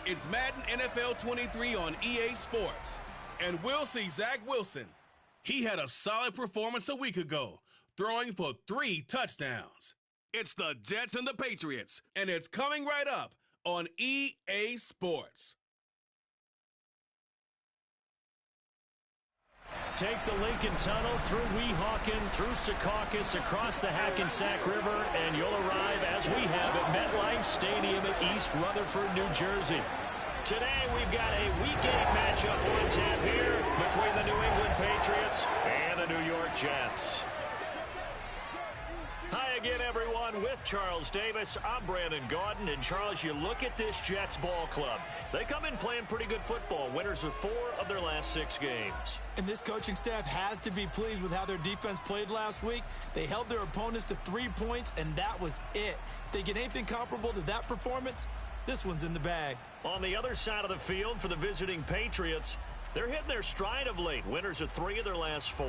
It's Madden NFL 23 on EA Sports. And we'll see Zach Wilson. He had a solid performance a week ago, throwing for 3 touchdowns. It's the Jets and the Patriots, and it's coming right up on EA Sports. Take the Lincoln Tunnel through Weehawken, through Secaucus, across the Hackensack River, and you'll arrive, as we have, at MetLife Stadium at East Rutherford, New Jersey. Today, we've got a Week 8 matchup on tap here between the New England Patriots and the New York Jets. Hi again, everyone. With Charles Davis, I'm Brandon Gaudin. And, Charles, you look at this Jets ball club. They come in playing pretty good football. Winners of 4 of their last 6 games. And this coaching staff has to be pleased with how their defense played last week. They held their opponents to 3 points, and that was it. If they get anything comparable to that performance, this one's in the bag. On the other side of the field for the visiting Patriots, they're hitting their stride of late. Winners of 3 of their last 4.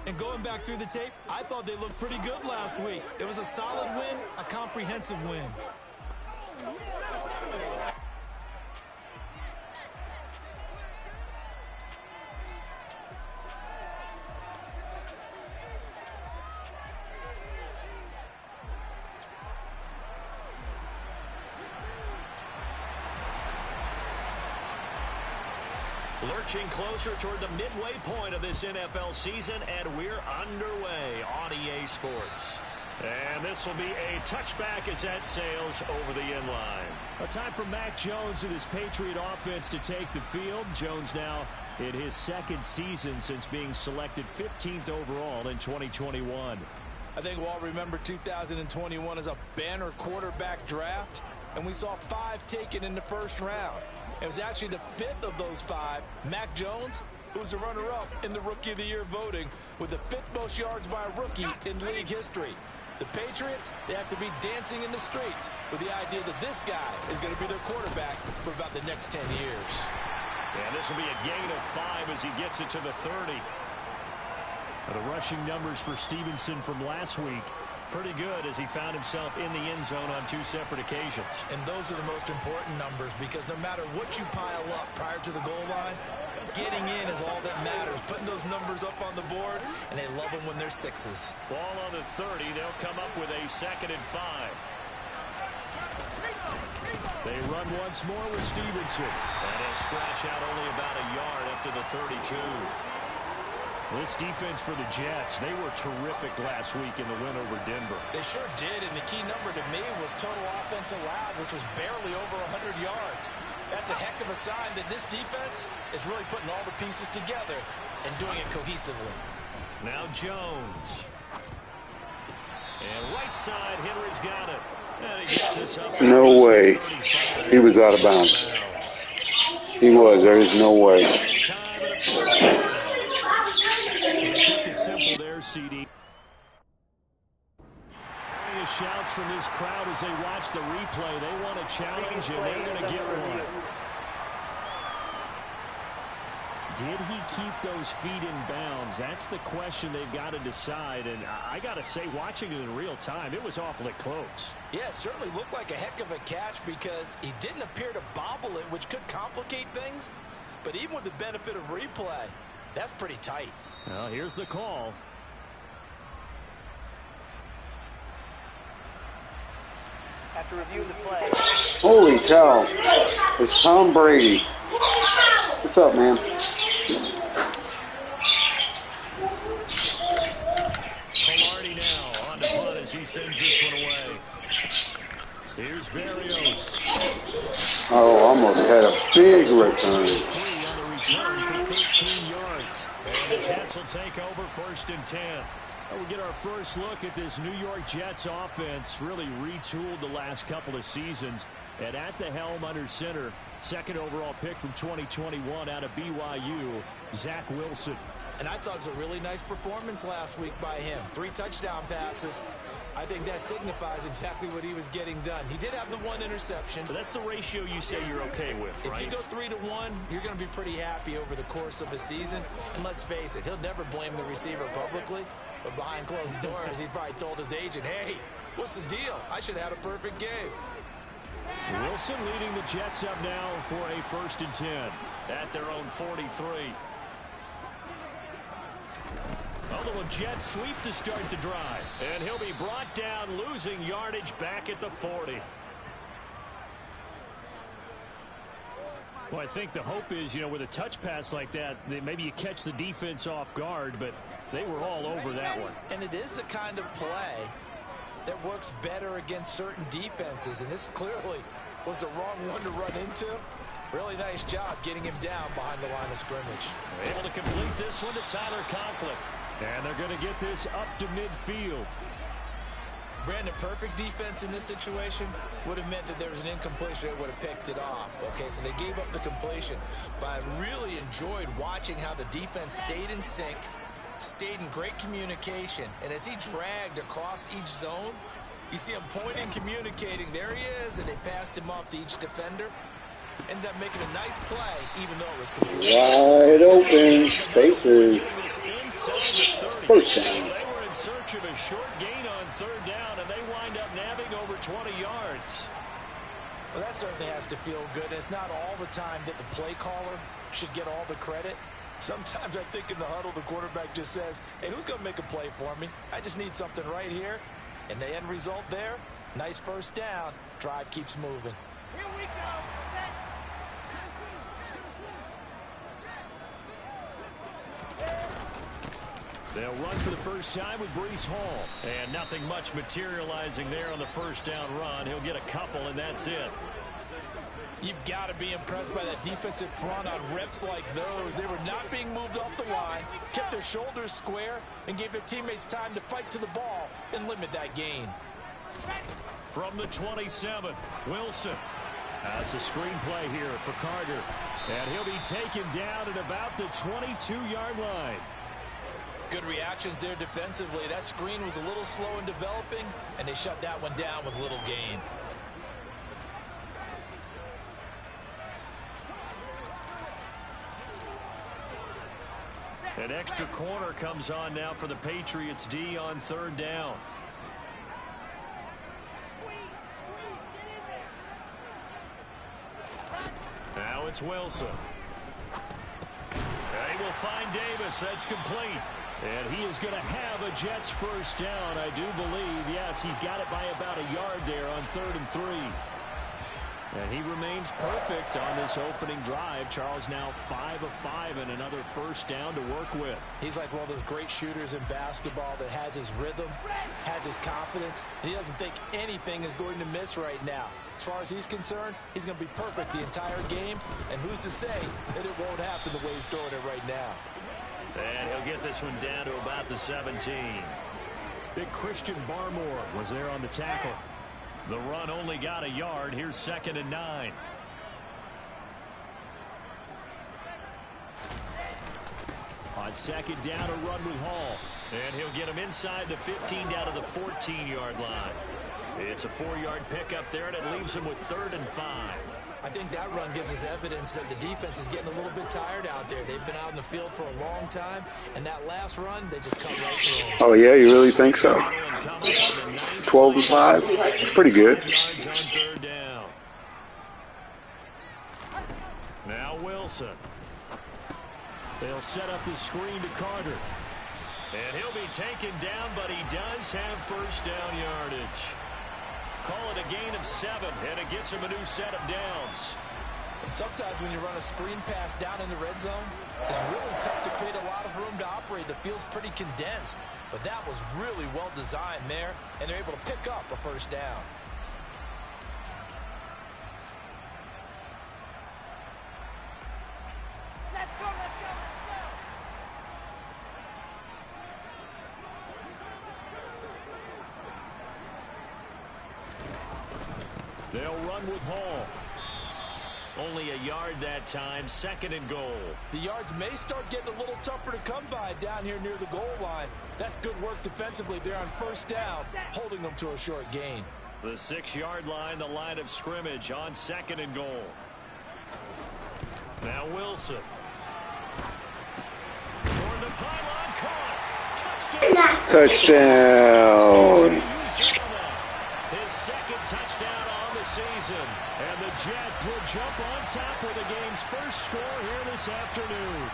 And going back through the tape, I thought they looked pretty good last week. It was a solid win, a comprehensive win. Lurching closer toward the midway point of this NFL season, and we're underway on EA Sports. And this will be a touchback as that sails over the end line. A time for Mac Jones and his Patriot offense to take the field. Jones now in his 2nd season since being selected 15th overall in 2021. I think we'll all remember 2021 as a banner quarterback draft, and we saw 5 taken in the first round. It was actually the 5th of those 5, Mac Jones, who was the runner-up in the Rookie of the Year voting with the 5th most yards by a rookie in league history. The Patriots, they have to be dancing in the streets with the idea that this guy is going to be their quarterback for about the next 10 years. And this will be a gain of 5 as he gets it to the 30. The rushing numbers for Stevenson from last week, pretty good as he found himself in the end zone on 2 separate occasions. And those are the most important numbers because no matter what you pile up prior to the goal line, getting in is all that matters. Putting those numbers up on the board, and they love them when they're 6s. Ball on the 30. They'll come up with a 2nd and 5. They run once more with Stevenson. And he'll scratch out only about a yard up to the 32. This defense for the Jets, they were terrific last week in the win over Denver. They sure did, and the key number to me was total offense allowed, which was barely over 100 yards. That's a heck of a sign that this defense is really putting all the pieces together and doing it cohesively. Now Jones. And right side, Henry's got it. And he gets this up. No way. He was out of bounds. He was. There is no way. Simple there, CD. Shouts from this crowd as they watch the replay. They want a challenge, and they're going to get one. Did he keep those feet in bounds? That's the question they've got to decide. And I got to say, watching it in real time, it was awfully close. Yeah, it certainly looked like a heck of a catch because he didn't appear to bobble it, which could complicate things. But even with the benefit of replay, that's pretty tight. Well, here's the call. After reviewing the play. Holy cow. It's Tom Brady. What's up, man? Polardi now on the punt as he sends this one away. Here's Berrios. Oh, almost had a big return. 3 on the return for 13 yards. And the Jets will take over 1st and 10. We get our first look at this New York Jets offense, really retooled the last couple of seasons. And at the helm under center, 2nd overall pick from 2021 out of BYU, Zach Wilson. And I thought it was a really nice performance last week by him. 3 touchdown passes. I think that signifies exactly what he was getting done. He did have the 1 interception. But that's the ratio you say you're okay with, right? If you go 3-to-1, you're going to be pretty happy over the course of a season. And let's face it, he'll never blame the receiver publicly. But behind closed doors, he probably told his agent, hey, what's the deal? I should have had a perfect game. Wilson leading the Jets up now for a 1st and 10 at their own 43. A little jet sweep to start the drive. And he'll be brought down, losing yardage back at the 40. Well, I think the hope is, with a touch pass like that, maybe you catch the defense off guard, but they were all over that one. And it is the kind of play that works better against certain defenses, and this clearly was the wrong one to run into. Really nice job getting him down behind the line of scrimmage. Able to complete this one to Tyler Conklin. And they're going to get this up to midfield. Brandon, perfect defense in this situation would have meant that there was an incompletion that would have picked it off. Okay, so they gave up the completion. But I really enjoyed watching how the defense stayed in sync, stayed in great communication. And as he dragged across each zone, you see him pointing, communicating. There he is, and they passed him off to each defender. Ended up making a nice play, even though it was completely wide open. Spaces. First down. They were in search of a short gain on 3rd down, and they wind up nabbing over 20 yards. Well, that certainly has to feel good. It's not all the time that the play caller should get all the credit. Sometimes I think in the huddle, the quarterback just says, hey, who's going to make a play for me? I just need something right here. And the end result there, nice 1st down. Drive keeps moving. Here we go. Set. They'll run for the first time with Breece Hall. And nothing much materializing there on the 1st down run. He'll get a couple, and that's it. You've got to be impressed by that defensive front on reps like those. They were not being moved off the line, kept their shoulders square, and gave their teammates time to fight to the ball and limit that gain. From the 27, Wilson. That's a screen play here for Carter. And he'll be taken down at about the 22-yard line. Good reactions there defensively. That screen was a little slow in developing, and they shut that one down with little gain. An extra corner comes on now for the Patriots D on 3rd down. Now it's Wilson. They will find Davis. That's complete. And he is going to have a Jets 1st down, I do believe. Yes, he's got it by about a yard there on 3rd and 3. And he remains perfect on this opening drive. Charles now 5 of 5 and another 1st down to work with. He's like one of those great shooters in basketball that has his rhythm, has his confidence, and he doesn't think anything is going to miss right now. As far as he's concerned, he's going to be perfect the entire game, and who's to say that it won't happen the way he's throwing it right now. And he'll get this one down to about the 17. Big Christian Barmore was there on the tackle. The run only got a yard. Here's 2nd and 9. On 2nd down, a run with Hall. And he'll get him inside the 15 down to the 14-yard line. It's a 4-yard pickup there, and it leaves him with 3rd and 5. I think that run gives us evidence that the defense is getting a little bit tired out there. They've been out in the field for a long time, and that last run, they just cut right through them. Oh, yeah, you really think so? 12 and 5? It's pretty good. Now Wilson. They'll set up the screen to Carter. And he'll be taken down, but he does have 1st down yardage. Call it a gain of 7, and it gets him a new set of downs. And sometimes when you run a screen pass down in the red zone, it's really tough to create a lot of room to operate. The field's pretty condensed, but that was really well designed there, and they're able to pick up a 1st down. Let's go, let's go, let's go. They'll run with Hall. Only a yard that time, 2nd and goal. The yards may start getting a little tougher to come by down here near the goal line. That's good work defensively there on 1st down, holding them to a short gain. The 6-yard line, the line of scrimmage on 2nd and goal. Now Wilson. Toward the pylon, caught. Touchdown. Touchdown. His 2nd touchdown on the season. And the Jets will jump on top with the game's first score here this afternoon.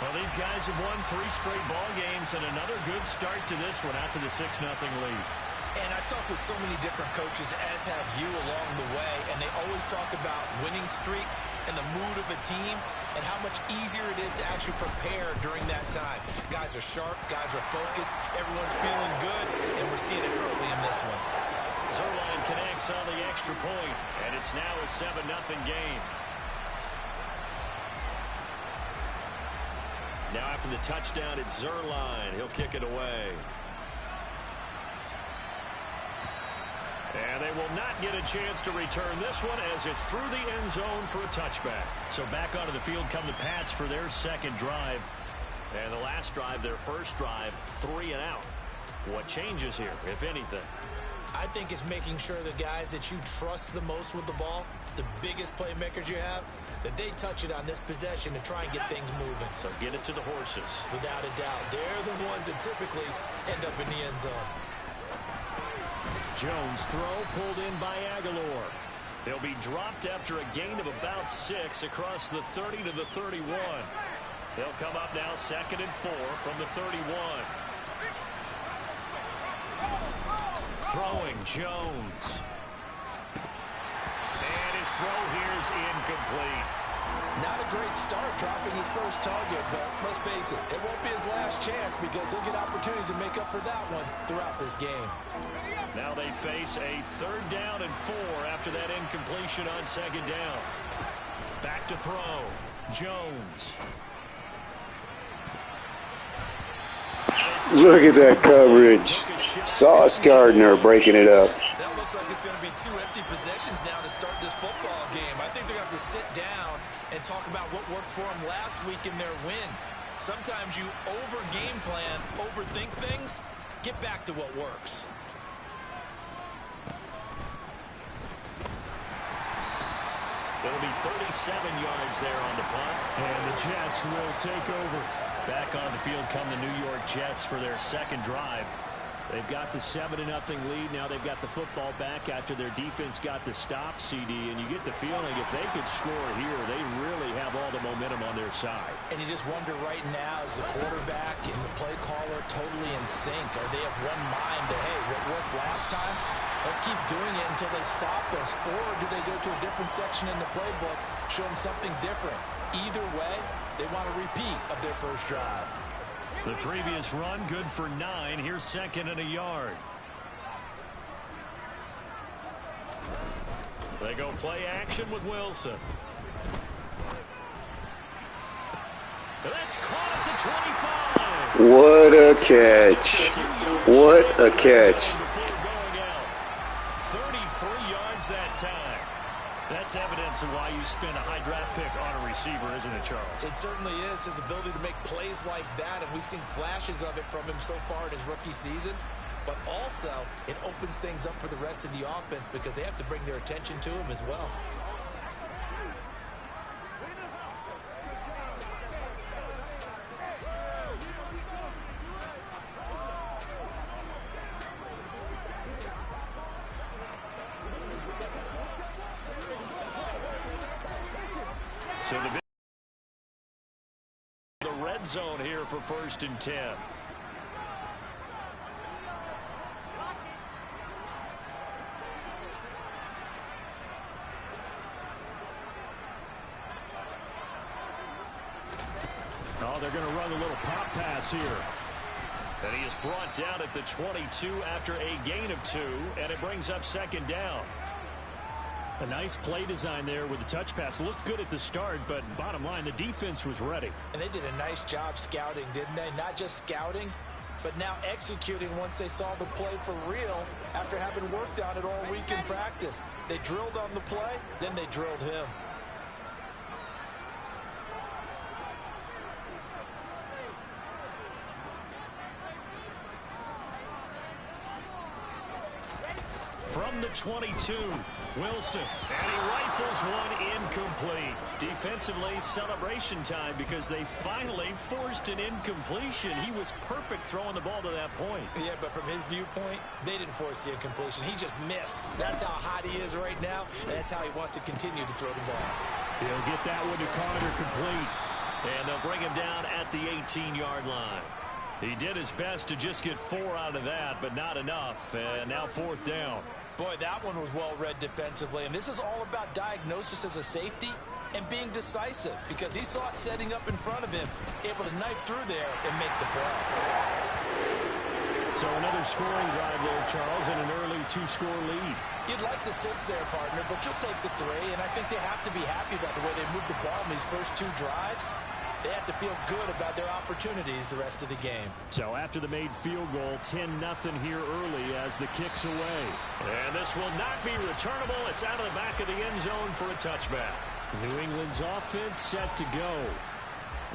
Well, these guys have won 3 straight ball games and another good start to this one out to the 6-0 lead. And I've talked with so many different coaches, as have you, along the way, and they always talk about winning streaks and the mood of a team and how much easier it is to actually prepare during that time. Guys are sharp, guys are focused, everyone's feeling good, and we're seeing it early in this one. Zerline connects on the extra point, and it's now a 7-0 game. Now after the touchdown, it's Zerline. He'll kick it away. And they will not get a chance to return this one as it's through the end zone for a touchback. So back onto the field come the Pats for their second drive. And the last drive, their first drive, 3 and out. What changes here, if anything? I think it's making sure the guys that you trust the most with the ball, the biggest playmakers you have, that they touch it on this possession to try and get things moving. So get it to the horses. Without a doubt. They're the ones that typically end up in the end zone. Jones throw pulled in by Aguilar. They'll be dropped after a gain of about 6 across the 30 to the 31. They'll come up now 2nd and 4 from the 31. Throwing Jones. And his throw here is incomplete. Not a great start dropping his first target, but let's face it, it won't be his last chance because he'll get opportunities to make up for that one throughout this game. Now they face a 3rd down and 4 after that incompletion on 2nd down. Back to throw. Jones. Look at that coverage. Sauce Gardner breaking it up. That looks like it's going to be 2 empty possessions now to start this football game. I think they're going to have to sit down and talk about what worked for them last week in their win. Sometimes you over-game plan, overthink things. Get back to what works. It'll be 37 yards there on the punt. And the Jets will take over. Back on the field come the New York Jets for their second drive. They've got the 7-0 lead. Now they've got the football back after their defense got the stop, CD. And you get the feeling if they could score here, they really have all the momentum on their side. And you just wonder right now, is the quarterback and the play caller totally in sync? Are they of one mind that, hey, what worked last time, let's keep doing it until they stop us? Or do they go to a different section in the playbook, show them something different? Either way, they want a repeat of their first drive. The previous run, good for 9. Here's 2nd and a yard. They go play action with Wilson. That's caught at the 25. What a catch. What a catch. 33 yards that time. That's evidence of why you spend a high draft pick on a receiver, isn't it, Charles? It certainly is. His ability to make plays like that, and we've seen flashes of it from him so far in his rookie season. But also, it opens things up for the rest of the offense because they have to bring their attention to him as well. So the red zone here for 1st and 10. Oh, they're going to run a little pop pass here. And he is brought down at the 22 after a gain of 2, and it brings up 2nd down. A nice play design there with the touch pass. Looked good at the start, but bottom line, the defense was ready. And they did a nice job scouting, didn't they? Not just scouting, but now executing once they saw the play for real after having worked on it all week in practice. They drilled on the play, then they drilled him. From the 22, Wilson, and he Rifles one incomplete. Defensively, celebration time because they finally forced an incompletion. He was perfect throwing the ball to that point. Yeah, but from his viewpoint, they didn't force the incompletion. He just missed. That's how hot he is right now, and that's how he wants to continue to throw the ball. He'll get that one to Carter complete. And they'll bring him down at the 18-yard line. He did his best to just get 4 out of that, but not enough. And now 4th down. Boy, that one was well read defensively. And this is all about diagnosis as a safety and being decisive, because he saw it setting up in front of him, able to knife through there and make the play. So another scoring drive there, Charles, and an early 2-score lead. You'd like the 6 there, partner, but you'll take the 3. And I think they have to be happy about the way they moved the ball in these first 2 drives. They have to feel good about their opportunities the rest of the game. So after the made field goal, 10-0 here early as the kick's away. And this will not be returnable. It's out of the back of the end zone for a touchback. New England's offense set to go.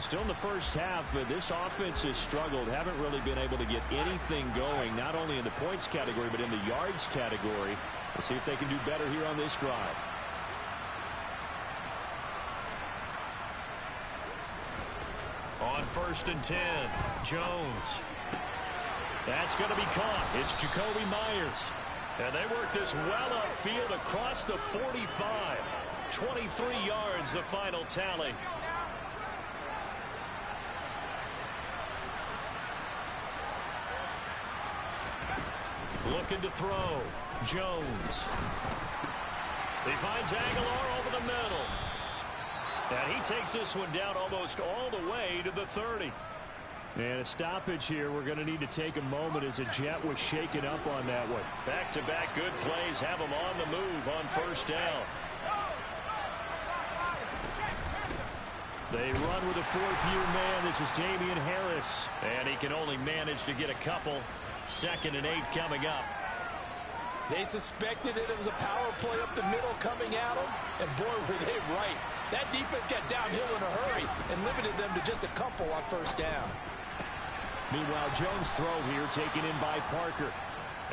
Still in the first half, but this offense has struggled. Haven't really been able to get anything going, not only in the points category, but in the yards category. We'll see if they can do better here on this drive. On 1st and 10, Jones. That's going to be caught. It's Jacoby Myers. And they work this well upfield across the 45. 23 yards, the final tally. Looking to throw. Jones. He finds Aguilar over the middle. And he takes this one down almost all the way to the 30. And a stoppage here. We're going to need to take a moment as a Jet was shaken up on that one. Back-to-back good plays have him on the move on 1st down. They run with a 4th-year man. This is Damian Harris. And he can only manage to get a couple. 2nd and 8 coming up. They suspected it was a power play up the middle coming at them. And boy, were they right. That defense got downhill in a hurry and limited them to just a couple on 1st down. Meanwhile, Jones' throw here taken in by Parker.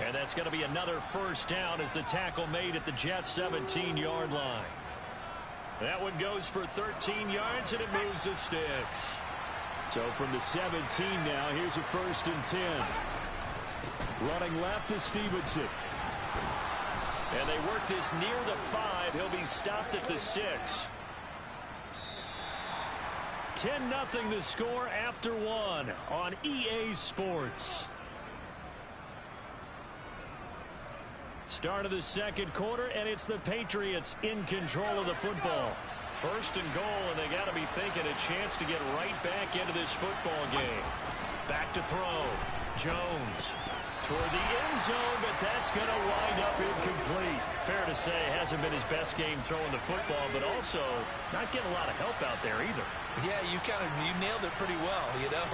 And that's going to be another 1st down as the tackle made at the Jets' 17-yard line. That one goes for 13 yards, and it moves the sticks. So from the 17 now, here's a 1st and 10. Running left is Stevenson. And they work this near the 5. He'll be stopped at the 6. 10-0 the score after 1 on EA Sports. Start of the 2nd quarter, and it's the Patriots in control of the football. 1st and goal, and they got to be thinking a chance to get right back into this football game. Back to throw. Jones toward the end zone, but that's going to wind up incomplete. Fair to say, hasn't been his best game throwing the football, but also not getting a lot of help out there either. Yeah, you nailed it pretty well, you know.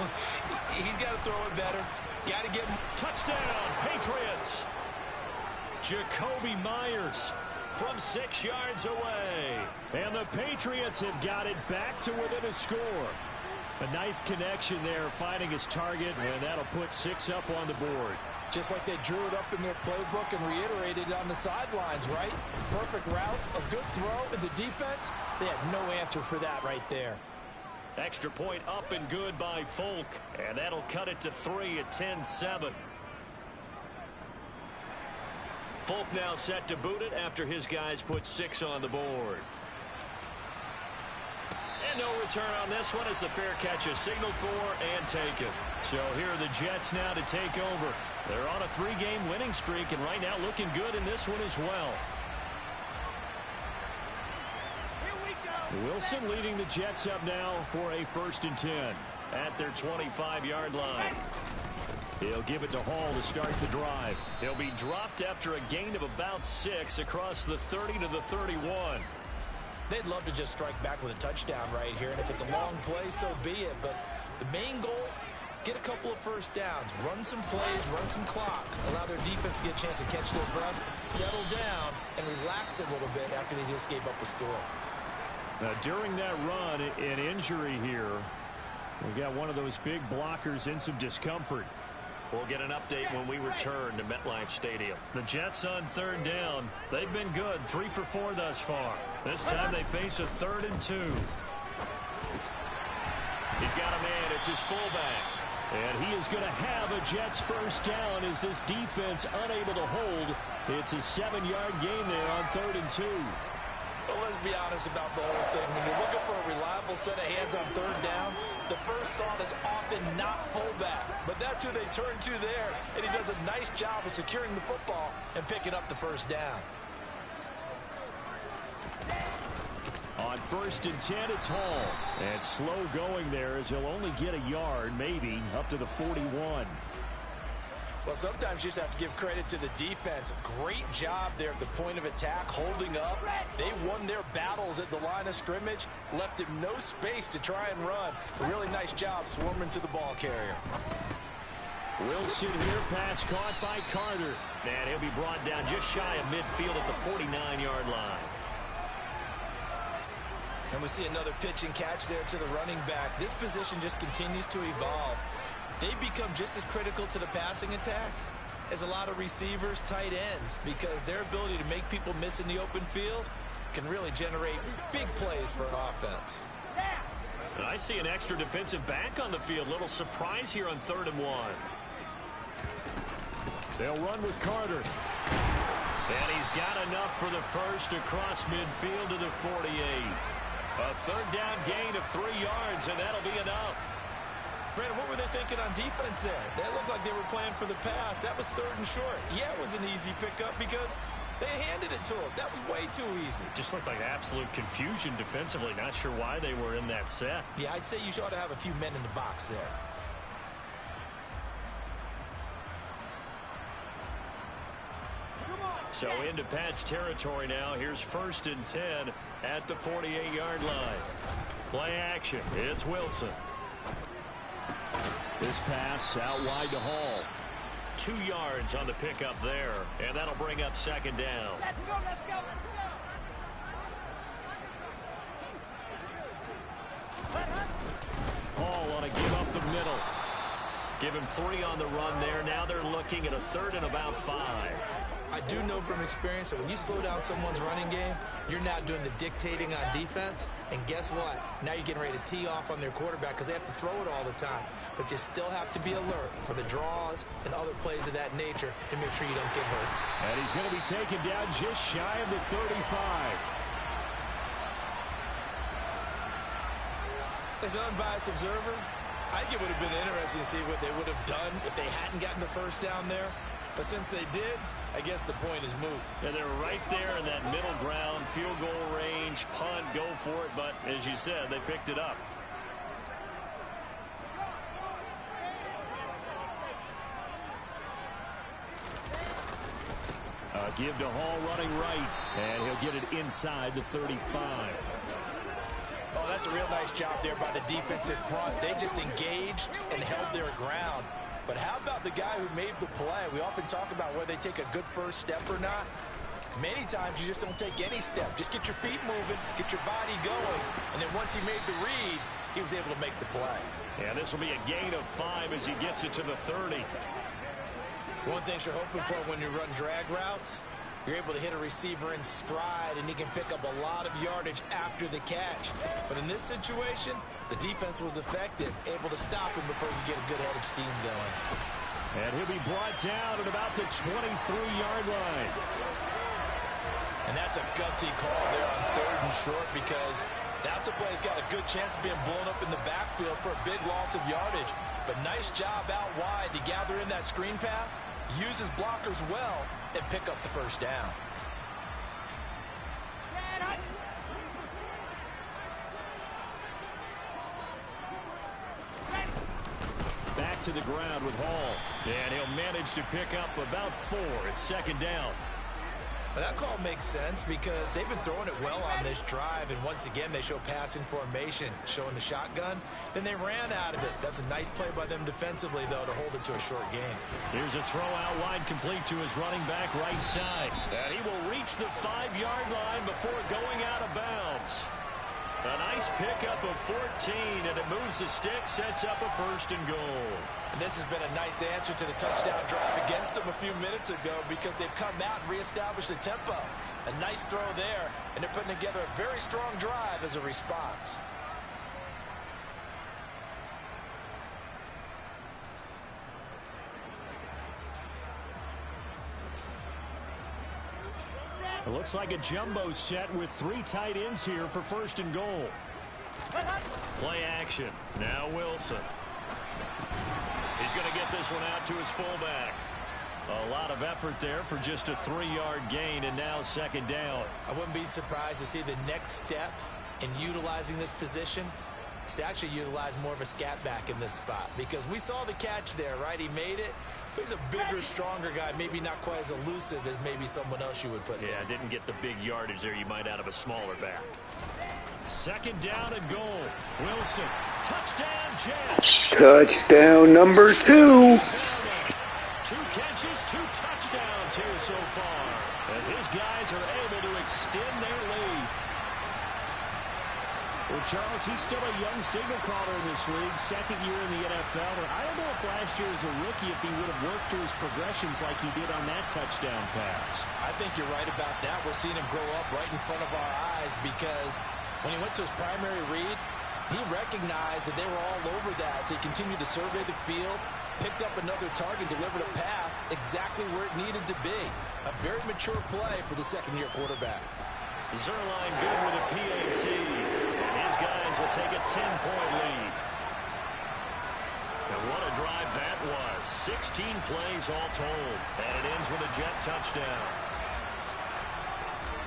He's got to throw it better. Got to get him. Touchdown, Patriots. Jacoby Myers from 6 yards away. And the Patriots have got it back to within a score. A nice connection there, finding his target, and that'll put 6 up on the board. Just like they drew it up in their playbook and reiterated on the sidelines, right? Perfect route, a good throw, and the defense, they had no answer for that right there. Extra point up and good by Folk, and that'll cut it to 3 at 10-7. Folk now set to boot it after his guys put 6 on the board. And no return on this one as the fair catch is signaled for and taken. So here are the Jets now to take over. They're on a 3-game winning streak and right now looking good in this one as well. Here we go. Wilson leading the Jets up now for a 1st and 10 at their 25-yard line. He'll give it to Hall to start the drive. He'll be dropped after a gain of about 6 across the 30 to the 31. They'd love to just strike back with a touchdown right here, and if it's a long play, so be it. But the main goal, get a couple of 1st downs, run some plays, run some clock, allow their defense to get a chance to catch their breath, settle down, and relax a little bit after they just gave up a score. Now, during that run, an injury here. We got one of those big blockers in some discomfort. We'll get an update when we return to MetLife Stadium. The Jets on third down. They've been good, 3 for 4 thus far. This time they face a 3rd and 2. He's got a man. It's his fullback. And he is going to have a Jets first down as this defense unable to hold. It's a 7-yard gain there on 3rd and 2. Well, let's be honest about the whole thing. When you're looking for a reliable set of hands on 3rd down, the first thought is often not fullback. But that's who they turn to there, and he does a nice job of securing the football and picking up the first down. On 1st and 10, it's Hall. And slow going there as he'll only get a yard, maybe, up to the 41. Well, sometimes you just have to give credit to the defense. Great job there at the point of attack, holding up. They won their battles at the line of scrimmage, left him no space to try and run. A really nice job swarming to the ball carrier. Wilson here, pass caught by Carter. And he'll be brought down just shy of midfield at the 49-yard line. And we see another pitch and catch there to the running back. This position just continues to evolve. They become just as critical to the passing attack as a lot of receivers, tight ends, because their ability to make people miss in the open field can really generate big plays for an offense. And I see an extra defensive back on the field. Little surprise here on 3rd and 1. They'll run with Carter. And he's got enough for the first across midfield to the 48. A 3rd down gain of 3 yards, and that'll be enough. Brandon, what were they thinking on defense there? They looked like they were playing for the pass. That was 3rd and short. Yeah, it was an easy pickup because they handed it to him. That was way too easy. Just looked like absolute confusion defensively. Not sure why they were in that set. Yeah, I'd say you ought to have a few men in the box there. So into Pat's territory now. Here's 1st and 10 at the 48-yard line. Play action. It's Wilson. This pass out wide to Hall. 2 yards on the pickup there, and that'll bring up 2nd down. Let's go, let's go, let's go. Hall ought to give up the middle. Give him 3 on the run there. Now they're looking at a 3rd and about 5. I do know from experience that when you slow down someone's running game, you're not doing the dictating on defense. And guess what? Now you're getting ready to tee off on their quarterback because they have to throw it all the time. But you still have to be alert for the draws and other plays of that nature to make sure you don't get hurt. And he's going to be taken down just shy of the 35. As an unbiased observer, I think it would have been interesting to see what they would have done if they hadn't gotten the first down there. But since they did, I guess the point is moot. Yeah, they're right there in that middle ground, field goal range, punt, go for it. But as you said, they picked it up. Give to Hall running right, and he'll get it inside the 35. Oh, that's a real nice job there by the defensive front. They just engaged and held their ground. But how about the guy who made the play? We often talk about whether they take a good first step or not. Many times you just don't take any step. Just get your feet moving, get your body going. And then once he made the read, he was able to make the play. Yeah, this will be a gain of 5 as he gets it to the 30. One thing you're hoping for when you run drag routes, you're able to hit a receiver in stride, and he can pick up a lot of yardage after the catch. But in this situation, the defense was effective, able to stop him before he could get a good head of steam going. And he'll be brought down at about the 23-yard line. And that's a gutsy call there on 3rd and short because that's a play that's got a good chance of being blown up in the backfield for a big loss of yardage. But nice job out wide to gather in that screen pass, use his blockers well, and pick up the first down. Back to the ground with Hall. And he'll manage to pick up about 4. It's 2nd down. But that call makes sense because they've been throwing it well on this drive, and once again they show passing formation, showing the shotgun. Then they ran out of it. That's a nice play by them defensively, though, to hold it to a short gain. Here's a throw out wide, complete to his running back right side. And he will reach the 5-yard line before going out of bounds. A nice pickup of 14, and it moves the stick, sets up a 1st and goal. And this has been a nice answer to the touchdown drive against them a few minutes ago because they've come out and reestablished the tempo. A nice throw there, and they're putting together a very strong drive as a response. It looks like a jumbo set with 3 tight ends here for 1st and goal. Play action. Now Wilson. He's going to get this one out to his fullback. A lot of effort there for just a 3-yard gain, and now 2nd down. I wouldn't be surprised to see the next step in utilizing this position is to actually utilize more of a scat back in this spot, because we saw the catch there, right? He made it. But he's a bigger, stronger guy, maybe not quite as elusive as maybe someone else you would put there. Yeah, didn't get the big yardage there you might out of a smaller back. 2nd down and goal. Wilson, touchdown Jets. Touchdown number 2. 2 catches, 2 touchdowns here so far, as his guys are able to extend their lead. Well, Charles, he's still a young signal caller in this league, 2nd year in the NFL. But I don't know if last year as a rookie, if he would have worked through his progressions like he did on that touchdown pass. I think you're right about that. We're seeing him grow up right in front of our eyes, because when he went to his primary read, he recognized that they were all over that. So he continued to survey the field, picked up another target, delivered a pass exactly where it needed to be. A very mature play for the 2nd-year quarterback. Zerline good with a PAT. His guys will take a 10-point lead. And what a drive that was. 16 plays all told. And it ends with a Jet touchdown.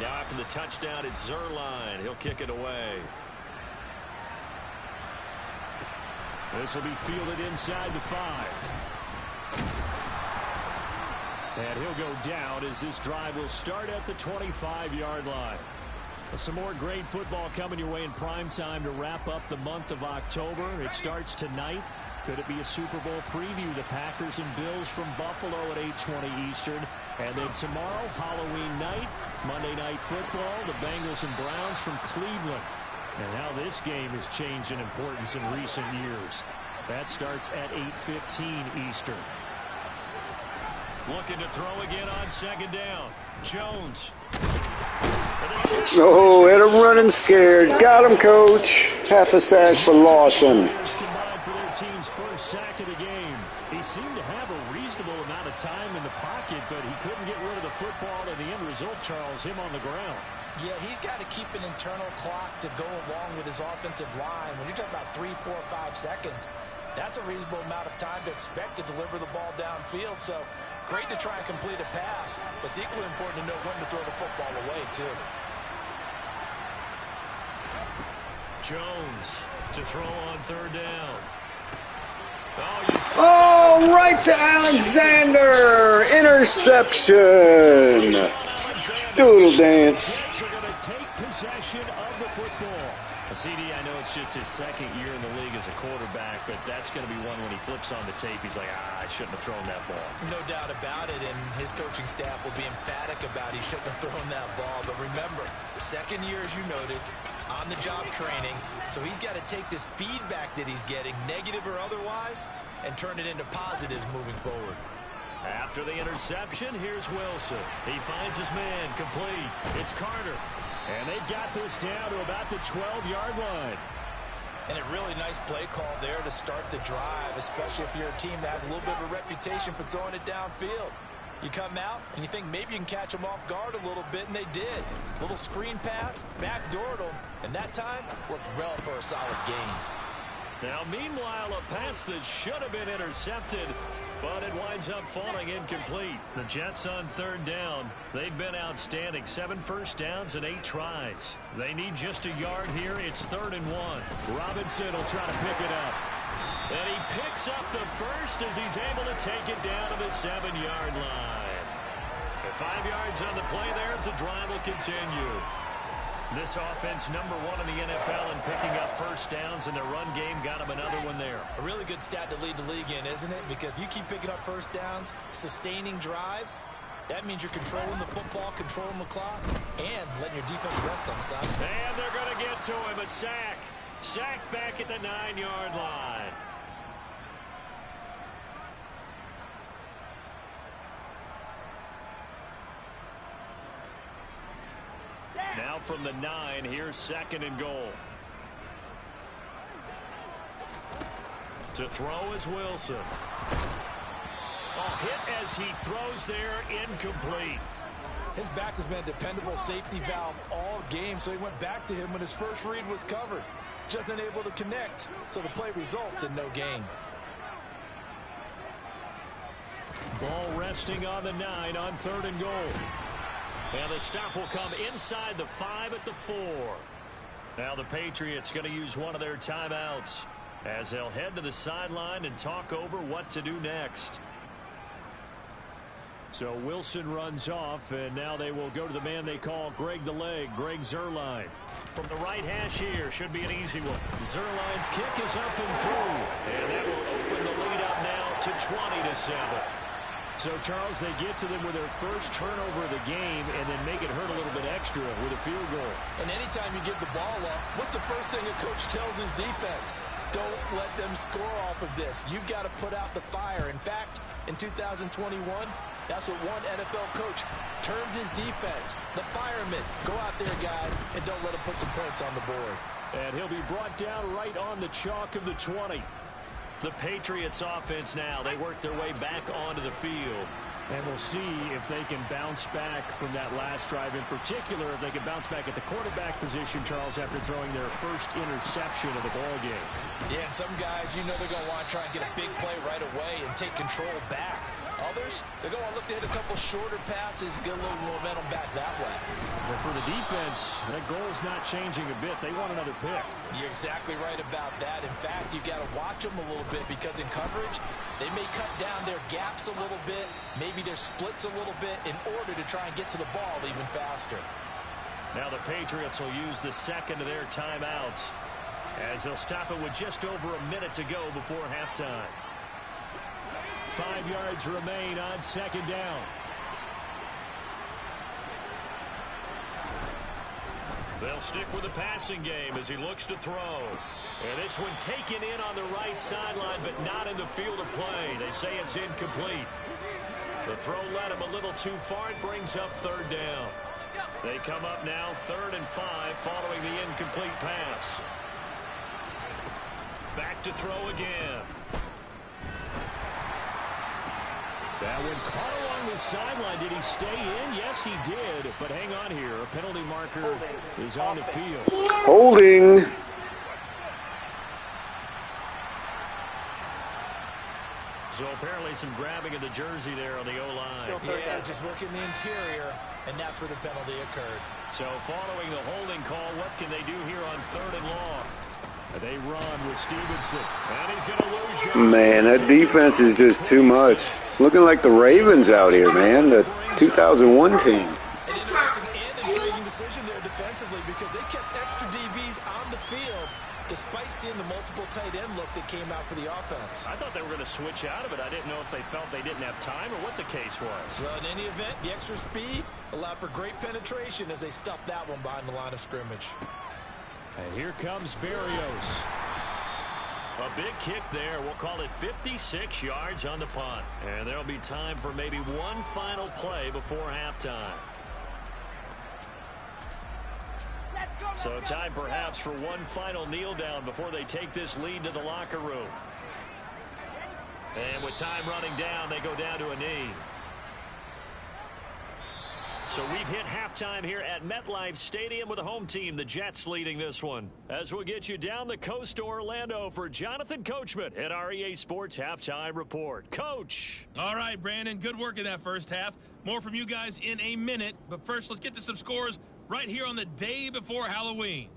Now after the touchdown, it's Zerline. He'll kick it away. This will be fielded inside the 5. And he'll go down as this drive will start at the 25-yard line. Some more great football coming your way in prime time to wrap up the month of October. It starts tonight. Could it be a Super Bowl preview? The Packers and Bills from Buffalo at 8:20 Eastern. And then tomorrow, Halloween night, Monday Night Football, the Bengals and Browns from Cleveland. And how this game has changed in importance in recent years. That starts at 8:15 Eastern. Looking to throw again on 2nd down. Jones. Oh, had him running scared. Got him, coach. Half a sack for Lawson. Combined for their team's 1st sack of the game. He seemed to have a reasonable amount of time in the pocket, but he couldn't get rid of the football, and the end result, Charles, him on the ground. Yeah, he's got to keep an internal clock to go along with his offensive line. When you're talking about 3, 4, 5 seconds, that's a reasonable amount of time to expect to deliver the ball downfield. So great to try and complete a pass, but it's equally important to know when to throw the football away, too. Jones to throw on 3rd down. Oh, right to Alexander. Interception. Doodle dance. Are going to take possession of the football. CD, I know it's just his 2nd year in the league as a quarterback, but that's going to be one when he flips on the tape, he's like, I shouldn't have thrown that ball. No doubt about it, and his coaching staff will be emphatic about he shouldn't have thrown that ball. But remember, the 2nd year, as you noted, on-the-job training, so he's got to take this feedback that he's getting, negative or otherwise, and turn it into positives moving forward. After the interception, here's Wilson. He finds his man, complete. It's Carter. And they've got this down to about the 12-yard line. And a really nice play call there to start the drive, especially if you're a team that has a little bit of a reputation for throwing it downfield. You come out, and you think maybe you can catch them off guard a little bit, and they did. Little screen pass, backdoored them, and that time worked well for a solid gain. Now, meanwhile, a pass that should have been intercepted, but it winds up falling incomplete. The Jets on 3rd down. They've been outstanding. 7 first downs and 8 tries. They need just a yard here. It's 3rd and 1. Robinson will try to pick it up. And he picks up the first as he's able to take it down to the 7-yard line. 5 yards on the play there as the drive will continue. This offense #1 in the NFL in picking up first downs, and their run game got them another one there. A really good stat to lead the league in, isn't it? Because if you keep picking up first downs, sustaining drives, That means you're controlling the football, controlling the clock, and letting your defense rest on the side. And they're going to get to him. A sack. Sacked back at the 9-yard line. Now from the 9, here's 2nd and goal. To throw is Wilson. Hit as he throws there, incomplete. His back has been a dependable safety valve all game, so he went back to him when his first read was covered. Just unable to connect, so the play results in no gain. Ball resting on the 9 on 3rd and goal. And the stop will come inside the 5 at the 4. Now the Patriots going to use one of their timeouts as they'll head to the sideline and talk over what to do next. So Wilson runs off, and now they will go to the man they call Greg the Leg, Greg Zuerlein. From the right hash here, should be an easy one. Zuerlein's kick is up and through, and that will open the lead up now to 20-7. So, Charles, they get to them with their first turnover of the game and then make it hurt a little bit extra with a field goal. And anytime you give the ball up, what's the first thing a coach tells his defense? Don't let them score off of this. You've got to put out the fire. In fact, in 2021, that's what one NFL coach termed his defense. The firemen. Go out there, guys, and don't let them put some points on the board. And he'll be brought down right on the chalk of the 20. The Patriots offense now. They work their way back onto the field. And we'll see if they can bounce back from that last drive. In particular, if they can bounce back at the quarterback position, Charles, after throwing their first interception of the ballgame. Yeah, and some guys, you know they're going to want to try and get a big play right away and take control back. Others, they're going to look to hit a couple shorter passes, get a little momentum back that way. But for the defense, that goal's not changing a bit. They want another pick. You're exactly right about that. In fact, you've got to watch them a little bit because in coverage, they may cut down their gaps a little bit, maybe their splits a little bit in order to try and get to the ball even faster. Now the Patriots will use the second of their timeouts as they'll stop it with just over a minute to go before halftime. 5 yards remain on 2nd down. They'll stick with the passing game as he looks to throw. And this one taken in on the right sideline, but not in the field of play. They say it's incomplete. The throw led him a little too far. It brings up 3rd down. They come up now 3rd and 5 following the incomplete pass. Back to throw again. That one caught along the sideline. Did he stay in? Yes, he did. But hang on here. A penalty marker is on the field. Holding. So apparently some grabbing of the jersey there on the O-line. Yeah, just working the interior, and that's where the penalty occurred. So following the holding call, what can they do here on 3rd and long? They run with Stevenson, and he's going to lose you. Man, that defense is just too much. It's looking like the Ravens out here, man. The 2001 team. An interesting and intriguing decision there defensively because they kept extra DBs on the field despite seeing the multiple tight end look that came out for the offense. I thought they were going to switch out of it. I didn't know if they felt they didn't have time or what the case was. Well, in any event, the extra speed allowed for great penetration as they stuffed that one behind the line of scrimmage. And here comes Berrios. A big kick there. We'll call it 56 yards on the punt. And there'll be time for maybe one final play before halftime. So time perhaps for one final kneel down before they take this lead to the locker room. And with time running down, they go down to a knee. So we've hit halftime here at MetLife Stadium with the home team, the Jets, leading this one. As we'll get you down the coast to Orlando for Jonathan Coachman at our EA Sports Halftime Report. Coach. All right, Brandon, good work in that first half. More from you guys in a minute. But first, let's get to some scores right here on the day before Halloween.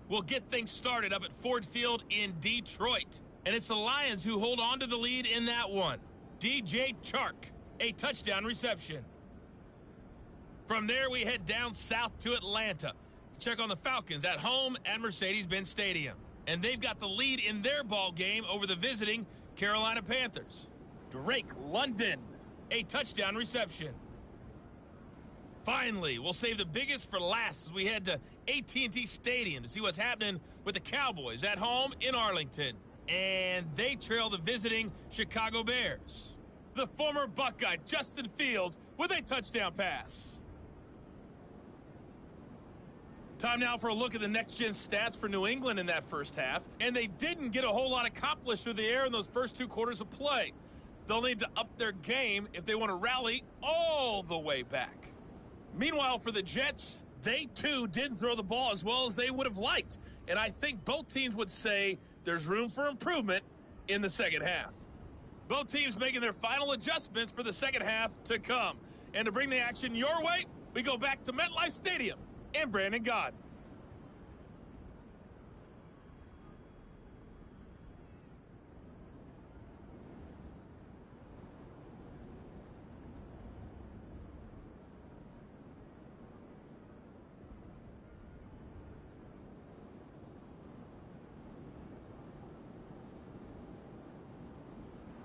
We'll get things started up at Ford Field in Detroit. And it's the Lions who hold on to the lead in that one. DJ Chark, a touchdown reception. From there, we head down south to Atlanta to check on the Falcons at home at Mercedes-Benz Stadium. And they've got the lead in their ball game over the visiting Carolina Panthers. Drake London, a touchdown reception. Finally, we'll save the biggest for last as we head to AT&T Stadium to see what's happening with the Cowboys at home in Arlington. And they trail the visiting Chicago Bears. The former Buckeye Justin Fields with a touchdown pass. Time now for a look at the next-gen stats for New England in that first half. And they didn't get a whole lot accomplished through the air in those first 2 quarters of play. They'll need to up their game if they want to rally all the way back. Meanwhile, for the Jets, they too didn't throw the ball as well as they would have liked. And I think both teams would say there's room for improvement in the second half. Both teams making their final adjustments for the second half to come. And to bring the action your way, we go back to MetLife Stadium and Brandon Gaudin.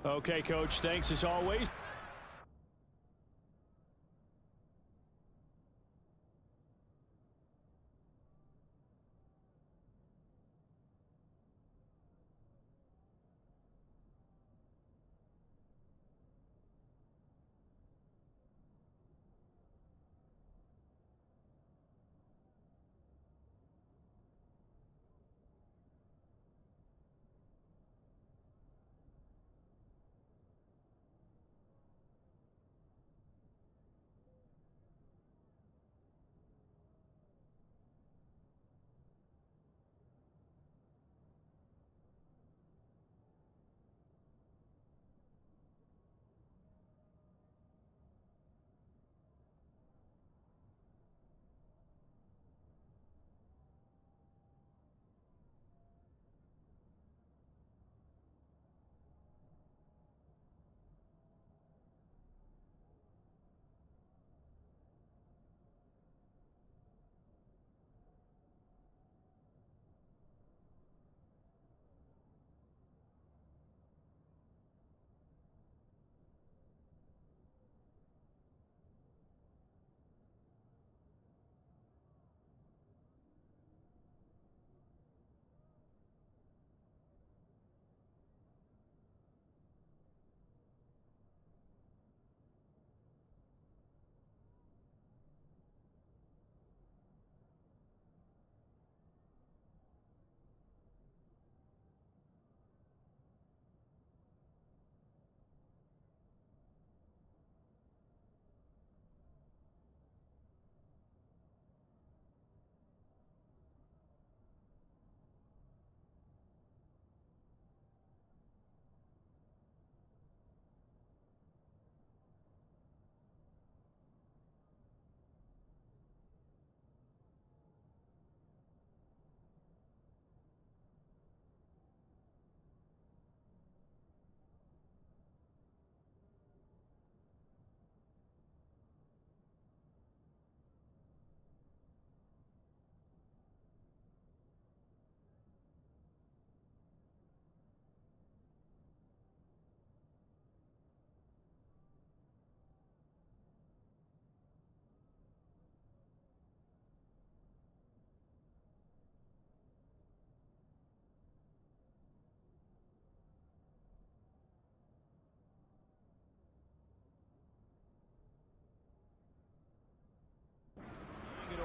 Okay, Coach, thanks as always.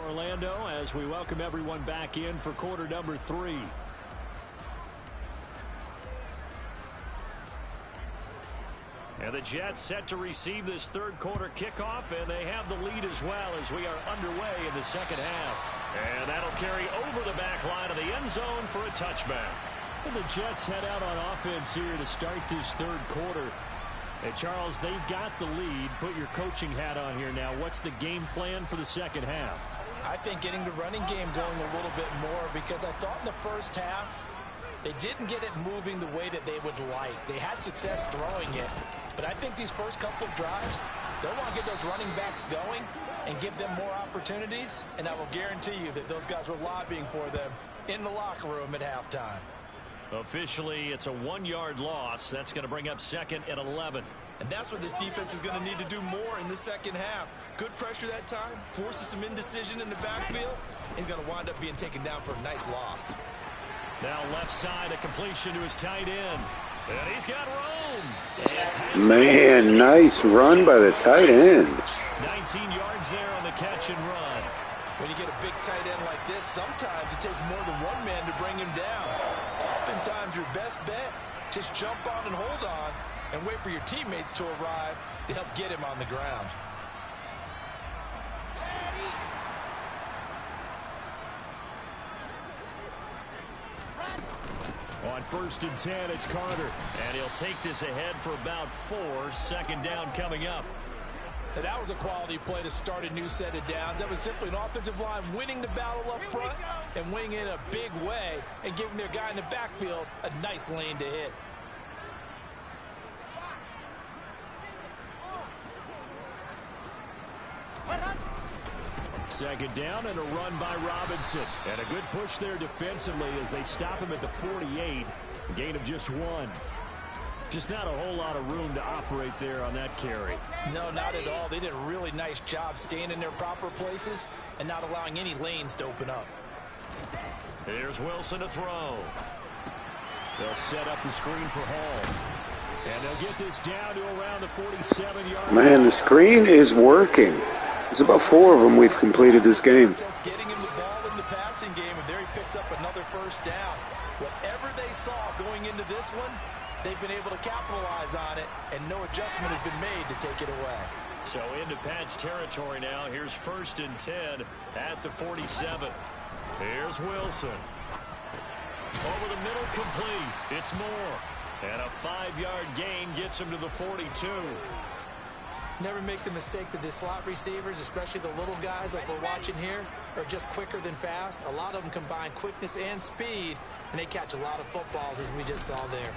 Orlando as we welcome everyone back in for quarter number 3. And the Jets set to receive this third quarter kickoff, and they have the lead as well as we are underway in the second half. And that'll carry over the back line of the end zone for a touchback. And the Jets head out on offense here to start this third quarter. And Charles, they've got the lead. Put your coaching hat on here now. What's the game plan for the second half? I think getting the running game going a little bit more, because I thought in the first half they didn't get it moving the way that they would like. They had success throwing it, but I think these first couple of drives, they'll want to get those running backs going and give them more opportunities, and I will guarantee you that those guys were lobbying for them in the locker room at halftime. Officially, it's a 1-yard loss. That's going to bring up second and 11. And that's what this defense is going to need to do more in the second half. Good pressure that time, forces some indecision in the backfield. He's going to wind up being taken down for a nice loss. Now left side, a completion to his tight end. And he's got room. Man, nice run by the tight end. 19 yards there on the catch and run. When you get a big tight end like this, sometimes it takes more than one man to bring him down. Oftentimes, your best bet, just jump on and hold on and wait for your teammates to arrive to help get him on the ground. On 1st and 10, it's Carter. And he'll take this ahead for about 4. Second down coming up. And that was a quality play to start a new set of downs. That was simply an offensive line winning the battle up front and winning in a big way and giving their guy in the backfield a nice lane to hit. Second down and a run by Robinson. And a good push there defensively as they stop him at the 48. A gain of just 1. Just not a whole lot of room to operate there on that carry. No, not at all. They did a really nice job staying in their proper places and not allowing any lanes to open up. Here's Wilson to throw. They'll set up the screen for Hall. And they'll get this down to around the 47-yard line. Man, the screen is working. It's about 4 of them we've completed this game. Just getting him the ball in the passing game, and there he picks up another first down. Whatever they saw going into this one, they've been able to capitalize on it, and no adjustment has been made to take it away. So into Pat's territory now. Here's 1st and 10 at the 47. Here's Wilson. Over the middle, complete. It's Moore. And a 5-yard gain gets him to the 42. Never make the mistake that the slot receivers, especially the little guys like we're watching here, are just quicker than fast. A lot of them combine quickness and speed, and they catch a lot of footballs, as we just saw there.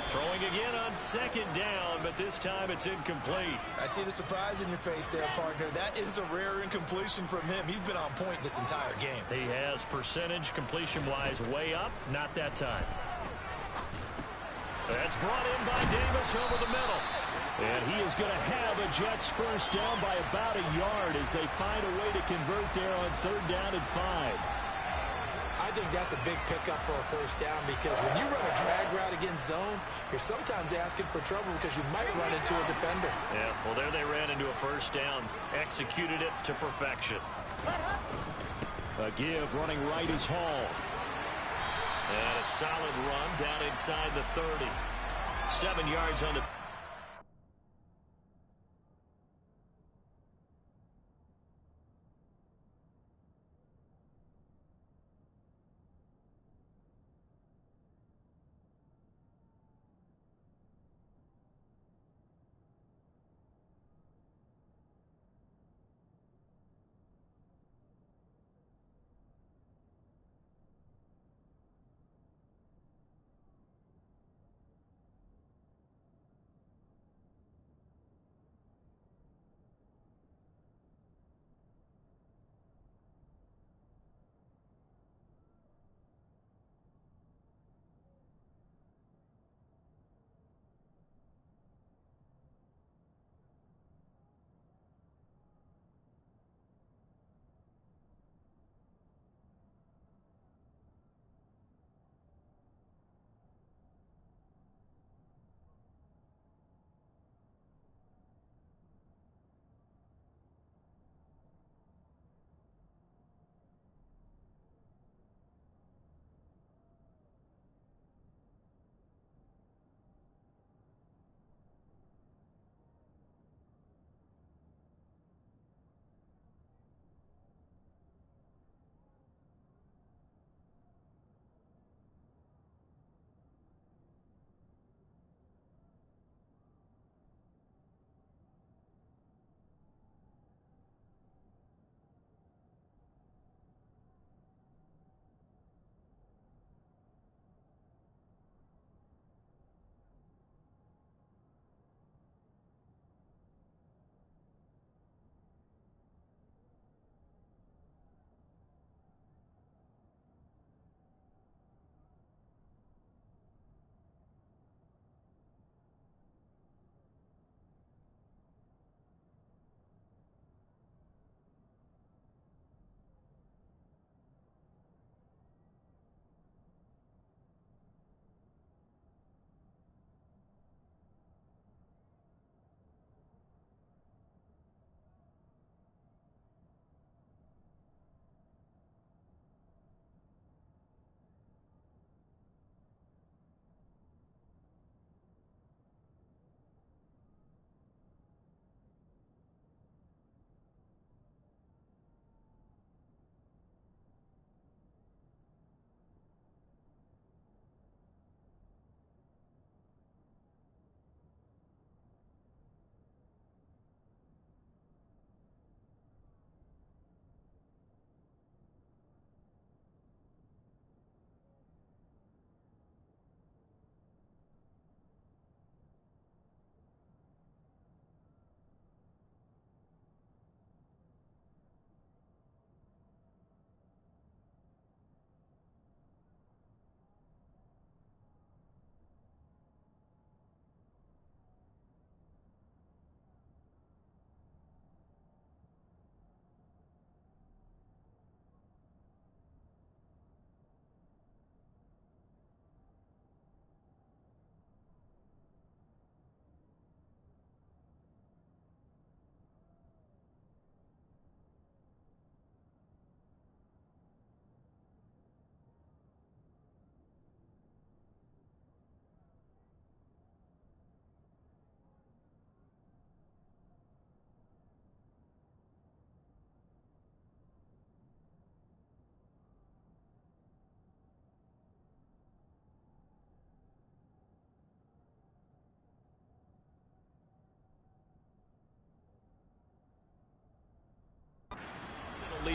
Throwing again on 2nd down, but this time it's incomplete. I see the surprise in your face there, partner. That is a rare incompletion from him. He's been on point this entire game. He has percentage completion-wise way up, not that time. That's brought in by Davis over the middle. And he is going to have a Jets first down by about a yard as they find a way to convert there on 3rd down and 5. I think that's a big pickup for a first down because when you run a drag route against zone, you're sometimes asking for trouble because you might run into a defender. Yeah, well, there they ran into a first down. Executed it to perfection. A give running right is Hall. And a solid run down inside the 30. 7 yards on the...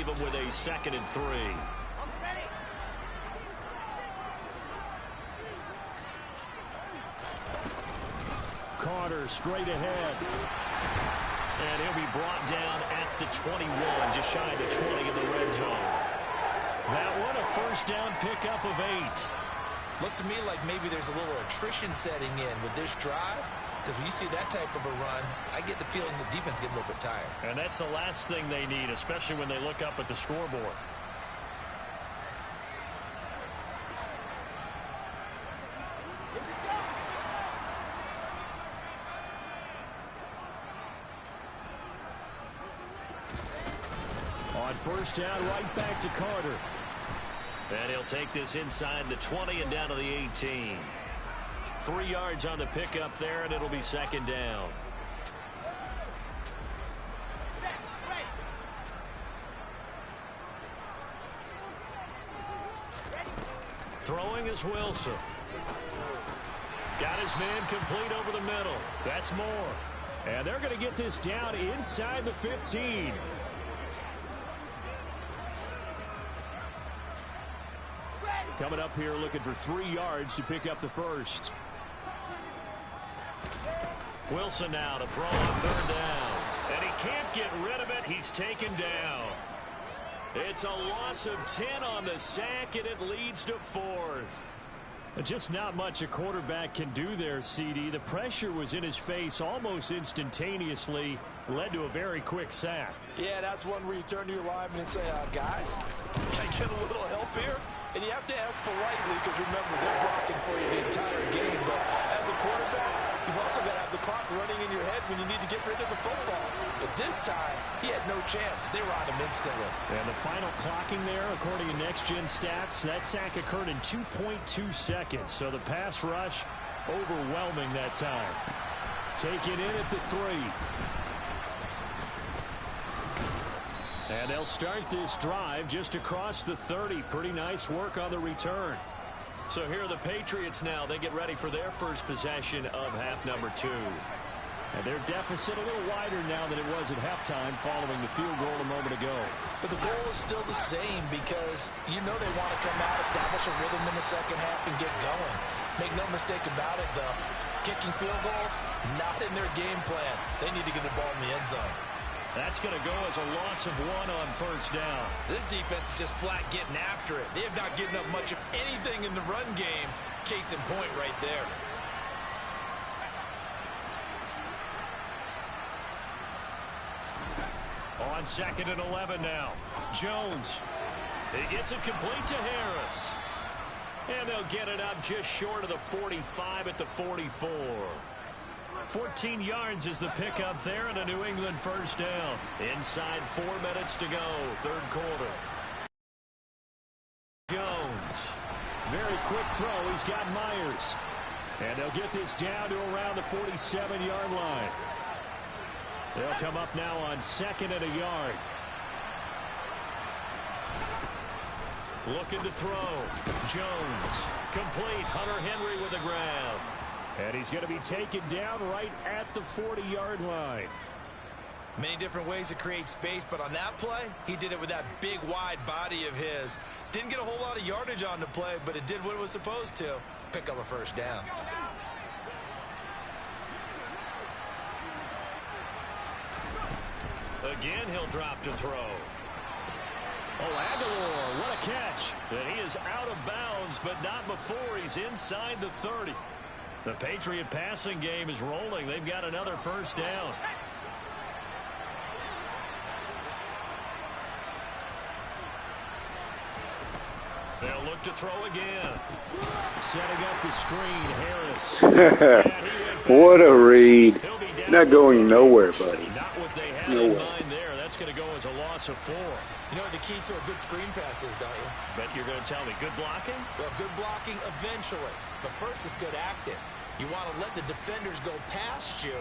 leave them with a 2nd and 3. Carter straight ahead. And he'll be brought down at the 21, just shy of the 20 in the red zone. That one a first down pickup of 8. Looks to me like maybe there's a little attrition setting in with this drive. Because when you see that type of a run, I get the feeling the defense getting a little bit tired. And that's the last thing they need, especially when they look up at the scoreboard. On first down, right back to Carter. And he'll take this inside the 20 and down to the 18. 3 yards on the pickup there, and it'll be 2nd down. Throwing is Wilson. Got his man complete over the middle. That's Moore. And they're going to get this down inside the 15. Coming up here looking for 3 yards to pick up the first. Wilson now to throw on 3rd down. And he can't get rid of it. He's taken down. It's a loss of 10 on the sack, and it leads to 4th. Just not much a quarterback can do there, CD. The pressure was in his face almost instantaneously. Led to a very quick sack. Yeah, that's one where you turn to your lineman and say, guys, can I get a little help here? And you have to ask politely because, remember, they're blocking for you the entire game. But as a quarterback, you've also got to have the clock running in your head when you need to get rid of the football. But this time, he had no chance. They were on him instantly. And the final clocking there, according to Next Gen Stats, that sack occurred in 2.2 seconds. So the pass rush overwhelming that time. Taken in at the 3. And they'll start this drive just across the 30. Pretty nice work on the return. So here are the Patriots now. They get ready for their first possession of half number 2. And their deficit a little wider now than it was at halftime following the field goal a moment ago. But the goal is still the same because you know they want to come out, establish a rhythm in the second half, and get going. Make no mistake about it, though. Kicking field goals, not in their game plan. They need to get the ball in the end zone. That's going to go as a loss of 1 on first down. This defense is just flat getting after it. They have not given up much of anything in the run game. Case in point right there. On 2nd and 11 now. Jones. He gets it complete to Harris. And they'll get it up just short of the 45 at the 44. 14 yards is the pickup there and a New England first down. Inside 4 minutes to go, 3rd quarter. Jones. Very quick throw. He's got Myers. And they'll get this down to around the 47-yard line. They'll come up now on 2nd and a yard. Looking to throw. Jones. Complete. Hunter Henry with the ground. And he's going to be taken down right at the 40-yard line. Many different ways to create space, but on that play, he did it with that big, wide body of his. Didn't get a whole lot of yardage on the play, but it did what it was supposed to. Pick up a first down. Again, he'll drop to throw. Oh, Aguilar, what a catch. And he is out of bounds, but not before he's inside the 30. The Patriot passing game is rolling. They've got another first down. They'll look to throw again. Setting up the screen, Harris. What a read. Not going nowhere, buddy. Not what they had in mind there. That's going to go as a loss of 4. You know what the key to a good screen pass is, don't you? But you're going to tell me good blocking? Well, good blocking eventually. But first is good acting. You want to let the defenders go past you,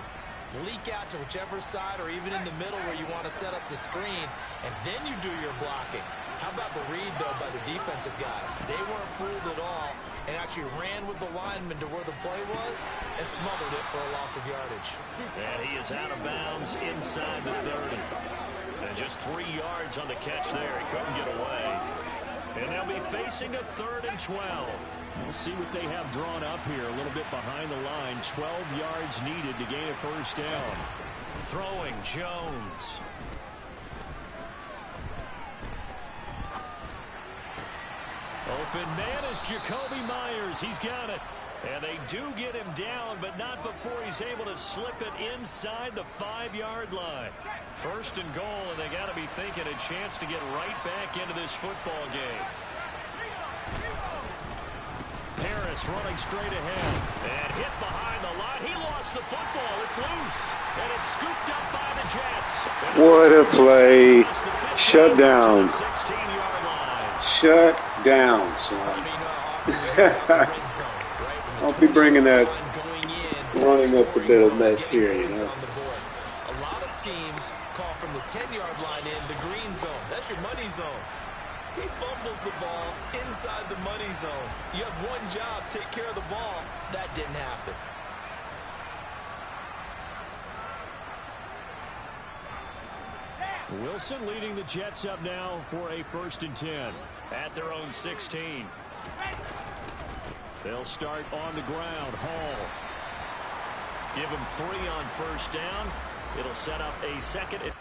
leak out to whichever side or even in the middle where you want to set up the screen, and then you do your blocking. How about the read, though, by the defensive guys? They weren't fooled at all, and actually ran with the lineman to where the play was and smothered it for a loss of yardage. And he is out of bounds inside the 30. And just 3 yards on the catch there. He couldn't get away. And they'll be facing a 3rd and 12. We'll see what they have drawn up here a little bit behind the line. 12 yards needed to gain a first down. Throwing Jones. Open man is Jacoby Myers. He's got it. And they do get him down, but not before he's able to slip it inside the 5-yard line. 1st and goal, and they got to be thinking a chance to get right back into this football game. Harris running straight ahead and hit behind the line. He lost the football. It's loose, and it's scooped up by the Jets. What a play. Shut down. Shut down, son. Don't be bringing that running up a bit of mess here, you know. A lot of teams call from the 10-yard line in the green zone. That's your money zone. He fumbles the ball inside the money zone. You have one job, take care of the ball. That didn't happen. Wilson leading the Jets up now for a 1st and 10 at their own 16. They'll start on the ground. Hall. Give him 3 on 1st down. It'll set up a 2nd.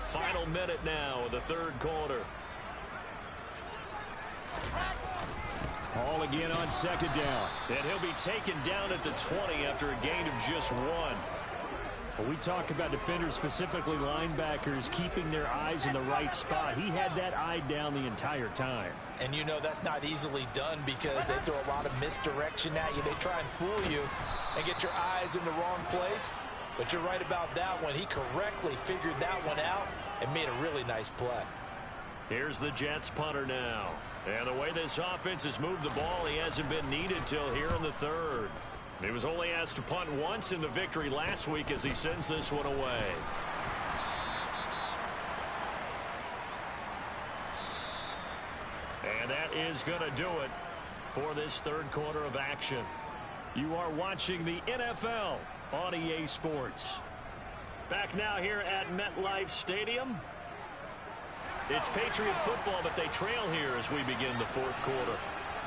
Final minute now of the 3rd quarter. Hall again on 2nd down. And he'll be taken down at the 20 after a gain of just 1. Well, we talk about defenders, specifically linebackers, keeping their eyes in the right spot. He had that eye down the entire time. And you know that's not easily done because they throw a lot of misdirection at you. They try and fool you and get your eyes in the wrong place. But you're right about that one. He correctly figured that one out and made a really nice play. Here's the Jets punter now. And the way this offense has moved the ball, he hasn't been needed till here in the 3rd. He was only asked to punt once in the victory last week as he sends this one away. And that is going to do it for this 3rd quarter of action. You are watching the NFL on EA Sports. Back now here at MetLife Stadium. It's Patriot football, but they trail here as we begin the 4th quarter.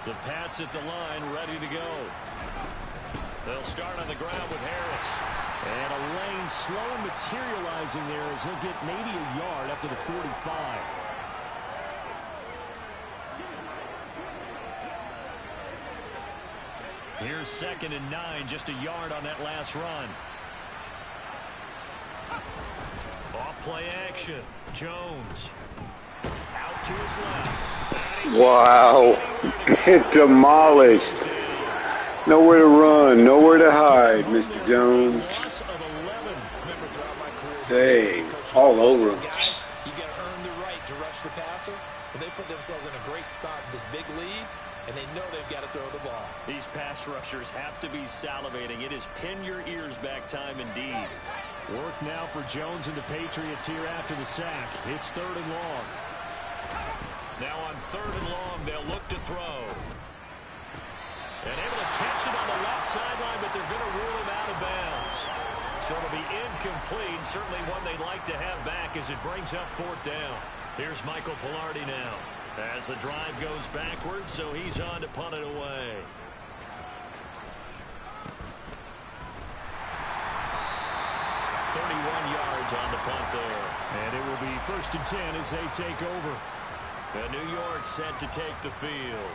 The Pats at the line, ready to go. They'll start on the ground with Harris. And a lane slow materializing there as he'll get maybe a yard up to the 45. Here's 2nd and 9, just a yard on that last run. Off play action. Jones. Out to his left. Wow. Demolished. Nowhere to run, nowhere to hide, Mr. Jones. Dang, all over him. Guys, you got to earn the right to rush the passer, but they put themselves in a great spot with this big lead, and they know they've got to throw the ball. These pass rushers have to be salivating. It is pin your ears back time indeed. Work now for Jones and the Patriots here after the sack. It's 3rd and long. Now on 3rd and long, they'll look to throw. And able to catch it on the left sideline, but they're going to rule him out of bounds. So it'll be incomplete. Certainly one they'd like to have back as it brings up 4th down. Here's Michael Pilardi now as the drive goes backwards, so he's on to punt it away. Yards on the punt there. And it will be 1st and 10 as they take over. And New York set to take the field.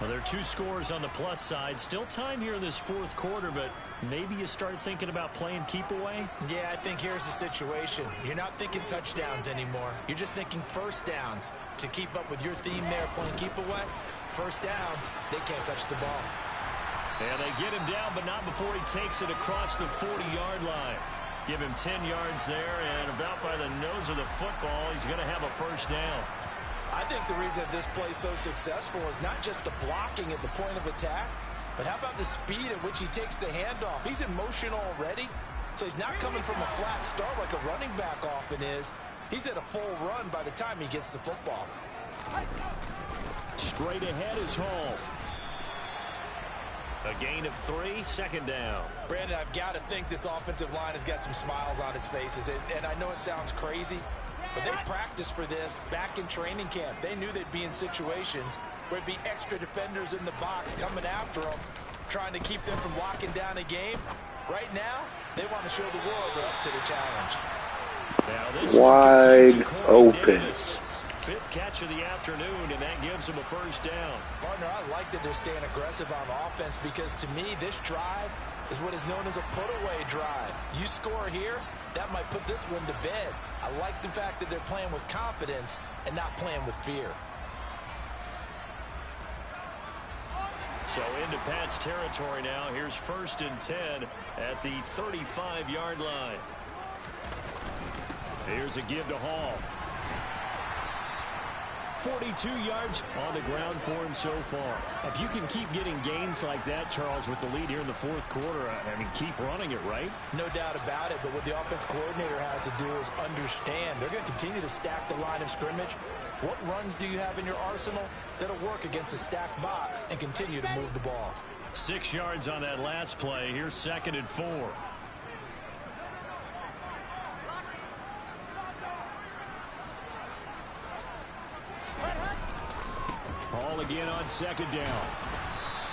Well, there are 2 scores on the plus side. Still time here in this 4th quarter, but maybe you start thinking about playing keep away? Yeah, I think here's the situation. You're not thinking touchdowns anymore. You're just thinking 1st downs. To keep up with your theme there, playing keep away, 1st downs, they can't touch the ball. And they get him down, but not before he takes it across the 40-yard line. Give him 10 yards there, and about by the nose of the football, he's going to have a 1st down. I think the reason this play is so successful is not just the blocking at the point of attack, but how about the speed at which he takes the handoff? He's in motion already, so he's not coming from a flat start like a running back often is. He's at a full run by the time he gets the football. Straight ahead is Hall. A gain of 3, 2nd down. Brandon, I've got to think this offensive line has got some smiles on its faces. And I know it sounds crazy, but they practiced for this back in training camp. They knew they'd be in situations where it'd be extra defenders in the box coming after them, trying to keep them from locking down a game. Right now, they want to show the world they're up to the challenge. Now this wide open. 5th catch of the afternoon, and that gives him a 1st down. Partner, I like that they're staying aggressive on offense because, to me, this drive is what is known as a put-away drive. You score here, that might put this one to bed. I like the fact that they're playing with confidence and not playing with fear. So into Pat's territory now. Here's 1st and 10 at the 35-yard line. Here's a give to Hall. 42 yards on the ground for him so far. If you can keep getting gains like that, Charles, with the lead here in the 4th quarter, I mean, keep running it, right? No doubt about it, but what the offense coordinator has to do is understand they're going to continue to stack the line of scrimmage. What runs do you have in your arsenal that'll work against a stacked box and continue to move the ball? 6 yards on that last play. Here's 2nd and 4. Hall again on 2nd down.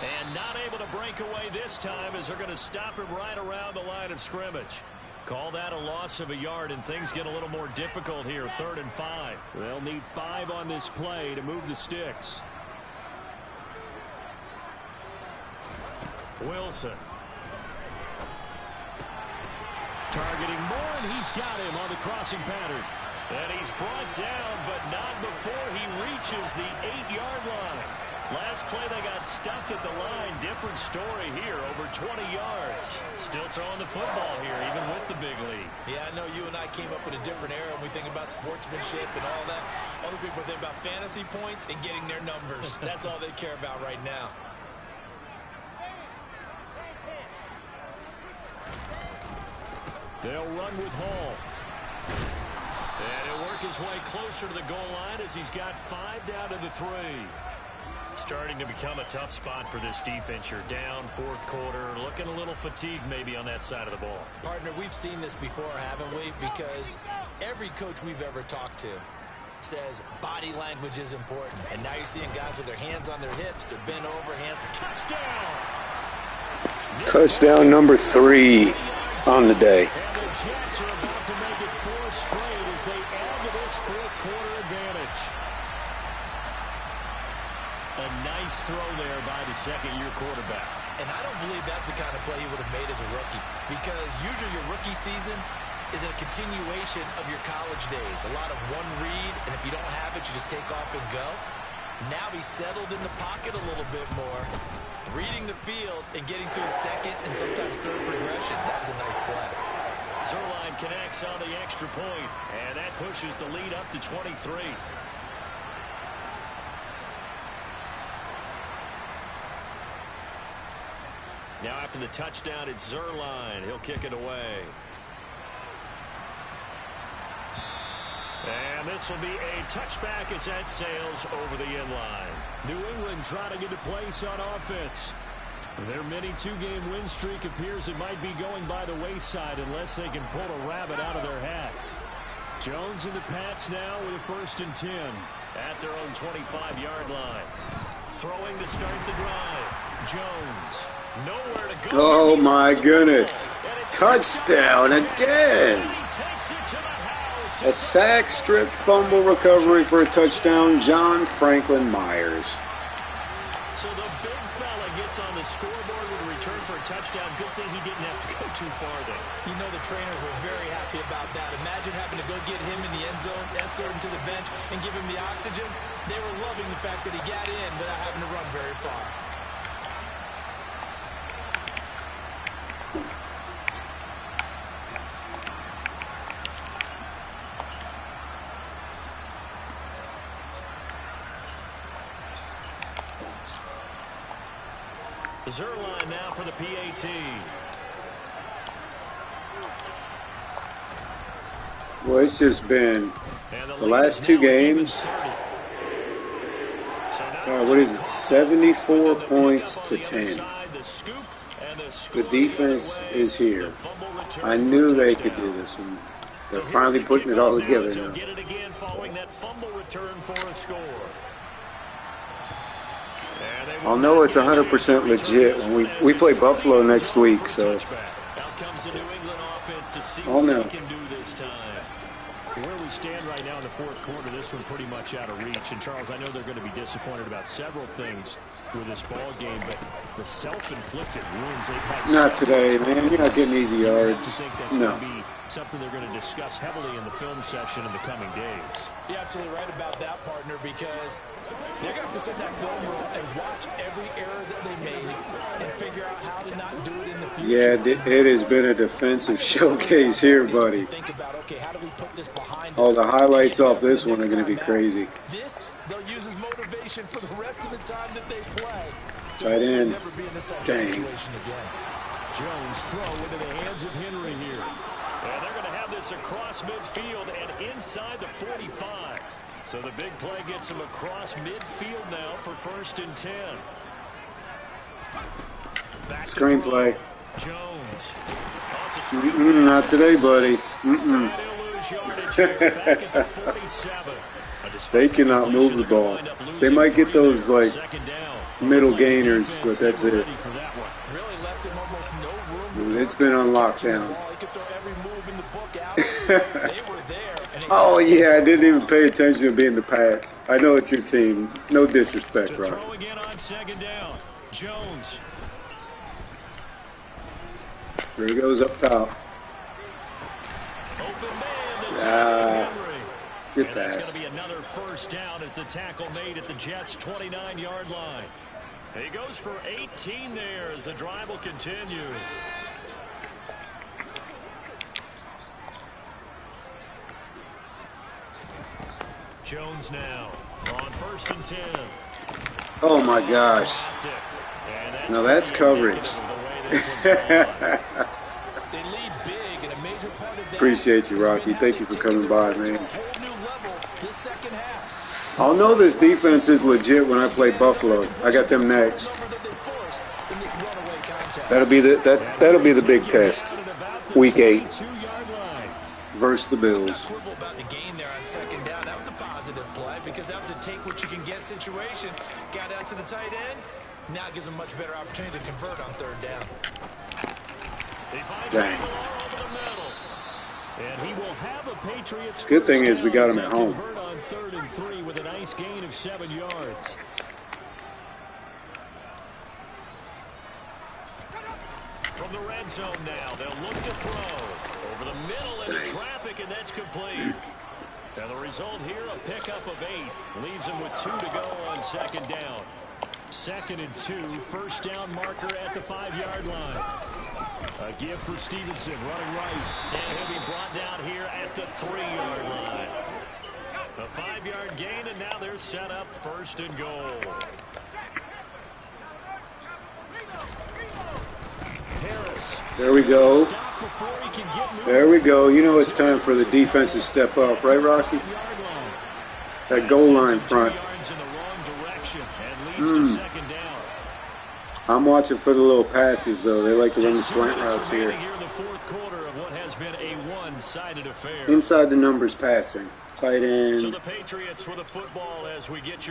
And not able to break away this time as they're going to stop him right around the line of scrimmage. Call that a loss of a yard, and things get a little more difficult here. 3rd and 5. They'll need 5 on this play to move the sticks. Wilson. Targeting Moore, and he's got him on the crossing pattern. And he's brought down, but not before he reaches the 8-yard line. Last play, they got stuffed at the line. Different story here, over 20 yards. Still throwing the football here, even with the big lead. Yeah, I know you and I came up in a different era when we think about sportsmanship and all that. Other people think about fantasy points and getting their numbers. That's all they care about right now. They'll run with Hall. And he'll work his way closer to the goal line as he's got 5 down to the 3. Starting to become a tough spot for this defense. You're down 4th quarter, looking a little fatigued maybe on that side of the ball. Partner, we've seen this before, haven't we? Because every coach we've ever talked to says body language is important. And now you're seeing guys with their hands on their hips, they're bent over, touchdown! Touchdown number 3 on the day. And the Jets are about to make it 4 straight as they add to this fourth quarter advantage. A nice throw there by the second-year quarterback. And I don't believe that's the kind of play he would have made as a rookie, because usually your rookie season is a continuation of your college days. A lot of one read, and if you don't have it, you just take off and go. Now he's settled in the pocket a little bit more, reading the field and getting to his second and sometimes third progression. That was a nice play. Zerline connects on the extra point, and that pushes the lead up to 23. Now after the touchdown, it's Zerline. He'll kick it away. And this will be a touchback as that sails over the inline. New England trying to get a place on offense. Their mini two-game win streak appears it might be going by the wayside unless they can pull a rabbit out of their hat. Jones and the Pats now with a 1st and 10 at their own 25-yard line. Throwing to start the drive. Jones. Nowhere to go. Oh, my goodness. Touchdown again. A sack, strip, fumble recovery for a touchdown. John Franklin Myers. So the big fella gets on the scoreboard with a return for a touchdown. Good thing he didn't have to go too far there. You know the trainers were very happy about that. Imagine having to go get him in the end zone, escort him to the bench, and give him the oxygen. They were loving the fact that he got in without having to run very far. Zerline now for the PAT. Well, it's just been the last 2 games. What is it? 74 points to 10. The defense is here. I knew they could do this, and they're finally putting it all together now. Get it again following that fumble return for a score. I'll know it's 100% legit when we play Buffalo next week, so I'll know. Where we stand right now in the fourth quarter, this one pretty much out of reach. And Charles, I know they're going to be disappointed about several things with this ball game, but the self-inflicted wounds they've had. Not today, man. You're not getting easy yards. I think that's No. going to be something they're going to discuss heavily in the film session in the coming days. You're absolutely right about that, partner, because they're going to have to sit in that film room and watch every error that they made and figure out how to not do it in the future. Yeah, it has been a defensive showcase here, buddy. Think about, okay, how do we put this behind All us? the highlights off this one are going to be crazy. This, they'll use as motivation for the rest of the time that they play. Tight end. Never be in this type of Dang. situation again. Jones throw into the hands of Henry here. And they're going to have this across midfield and inside the 45. So the big play gets him across midfield now for 1st and 10. Back to Screenplay. throw. Jones. Not today, buddy. They cannot move the ball. They might get those, like, middle gainers, but that's it. It's been on lockdown. Oh, yeah, I didn't even pay attention to being the Pats. I know it's your team. No disrespect, Rob. Throw again on 2nd down. Jones. Here he goes up top. Good and pass. that's going to be another 1st down as the tackle made at the Jets' 29-yard line. He goes for 18 there as the drive will continue. Jones now on 1st and 10. Oh, my gosh. Now that's coverage. Appreciate you, Rocky. Thank you for coming by, man. I'll know this defense is legit when I play Buffalo. I got them next. That'll be the big test. Week 8 versus the Bills. About the game there on 2nd down. That was a positive play because that was a take what you can get situation. Got out to the tight end, Now it gives them much better opportunity to convert on third down. Dang. And he will have a Patriots. Good thing is we got him at home. Convert on 3rd and 3 with a nice gain of 7 yards. From the red zone now, they'll look to throw. Over the middle into traffic, and that's complete. And the result here, a pickup of 8. Leaves him with 2 to go on 2nd down. 2nd and 2, 1st down marker at the 5-yard line. A give for Stevenson, running right. And he'll be brought down here at the 3-yard line. A 5-yard gain, and now they're set up 1st and goal. Harris. There we go. There we go. You know it's time for the defense to step up, right, Rocky? That goal line front. I'm watching for the little passes, though. They like to run the slant routes here. Inside the numbers passing. Tight end.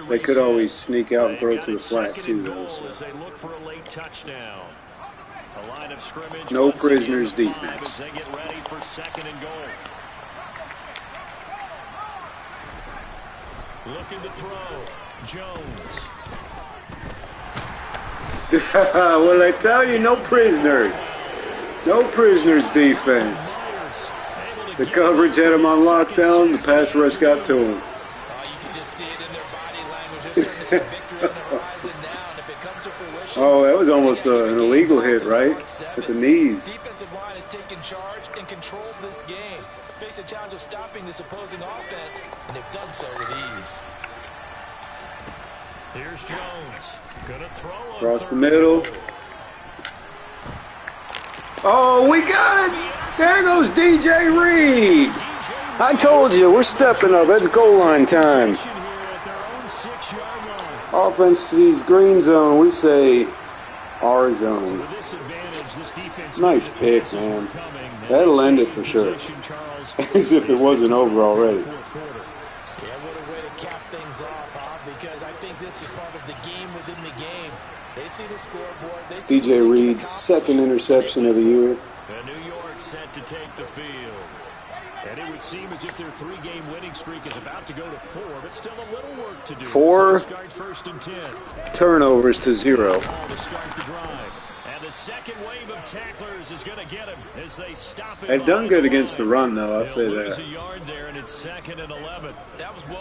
They could always sneak out and throw it to the flat, too, though. So. No prisoners defense. They get ready for 2nd and goal. Looking to throw. Jones. What did I tell you? No prisoners. No prisoners defense. The coverage had him on lockdown. The pass rush got to him. You can just see it in their body language. They're starting to see victory on the horizon now. And if it comes to fruition, oh, that was almost an illegal hit, right? At the knees. Defensive line has taken charge and controlled this game. Face a challenge of stopping this opposing offense, and they've done so with ease. Here's Jones. Gonna throw across the middle. Oh, we got it! There goes DJ Reed. I told you, we're stepping up. It's goal line time. Offense sees green zone. We say our zone. Nice pick, man. That'll end it for sure. As if it wasn't over already. Yeah, what a way to cap things off, huh? Because I think this is part of the game within the game. They see the scoreboard. They see DJ Reed's 2nd interception of the year. And New York set to take the field. And it would seem as if their 3-game winning streak is about to go to 4, but still a little work to do. 4 so 1st and 10. Turnovers to 0. To start the drive. And the second wave of tacklers is going to get him as they stop it. They've done good against the run, though. I'll say that. A yard there, and it's 2nd and 11.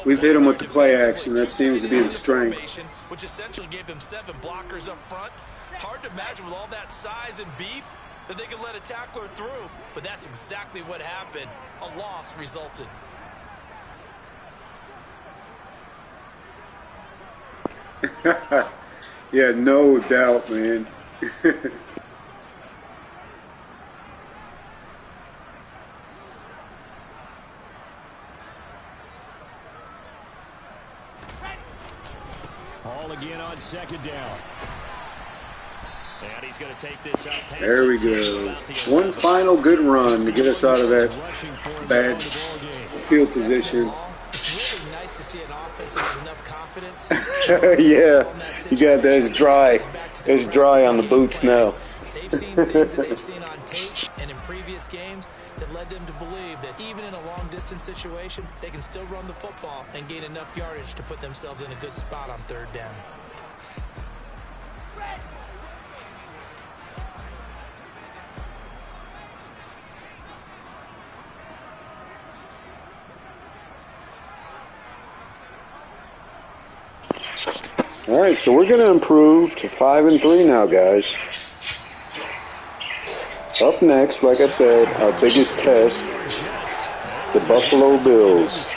We've hit them with the play action. That seems to be the strength. Which essentially gave them 7 blockers up front. Hard to imagine with all that size and beef that they could let a tackler through. But that's exactly what happened. A loss resulted. Yeah, no doubt, man. Ball again on 2nd down. And he's going to take this out. There we go. One final good run to get us out of that bad field position. It's really nice to see an offense that has enough confidence. Yeah, you got that. It's dry. It's dry on the boots now. They've seen things that they've seen on tape and in previous games that led them to believe that even in a long-distance situation, they can still run the football and gain enough yardage to put themselves in a good spot on 3rd down. All right, so we're going to improve to 5-3 now, guys. Up next, like I said, our biggest test, the Buffalo Bills.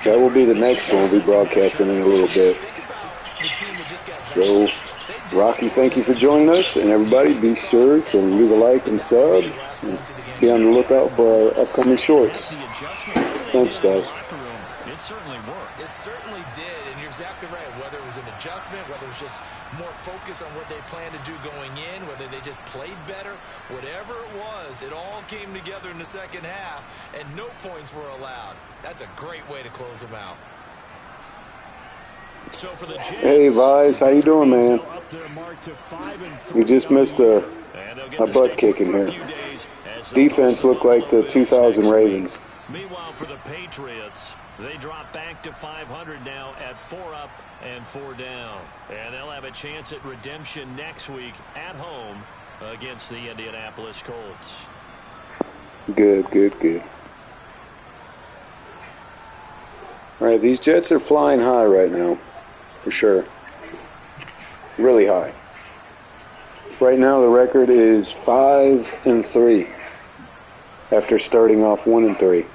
That will be the next one we'll be broadcasting in a little bit. So, Rocky, thank you for joining us, and everybody be sure to leave a like and sub, and be on the lookout for our upcoming shorts. Thanks, guys. It certainly worked. It certainly did, and you're exactly right. Whether it was an adjustment, whether it was just more focus on what they planned to do going in, whether they just played better, whatever it was, it all came together in the second half, and no points were allowed. That's a great way to close them out. So for the Jets, Hey, Vice, how you doing, man? We just missed a butt kick in here. Defense looked like the 2000 Ravens. Meanwhile, for the Patriots, they drop back to 500 now at 4 up and 4 down. And they'll have a chance at redemption next week at home against the Indianapolis Colts. Good, good, good. All right, these Jets are flying high right now, for sure. Really high. Right now, the record is 5-3 after starting off 1-3.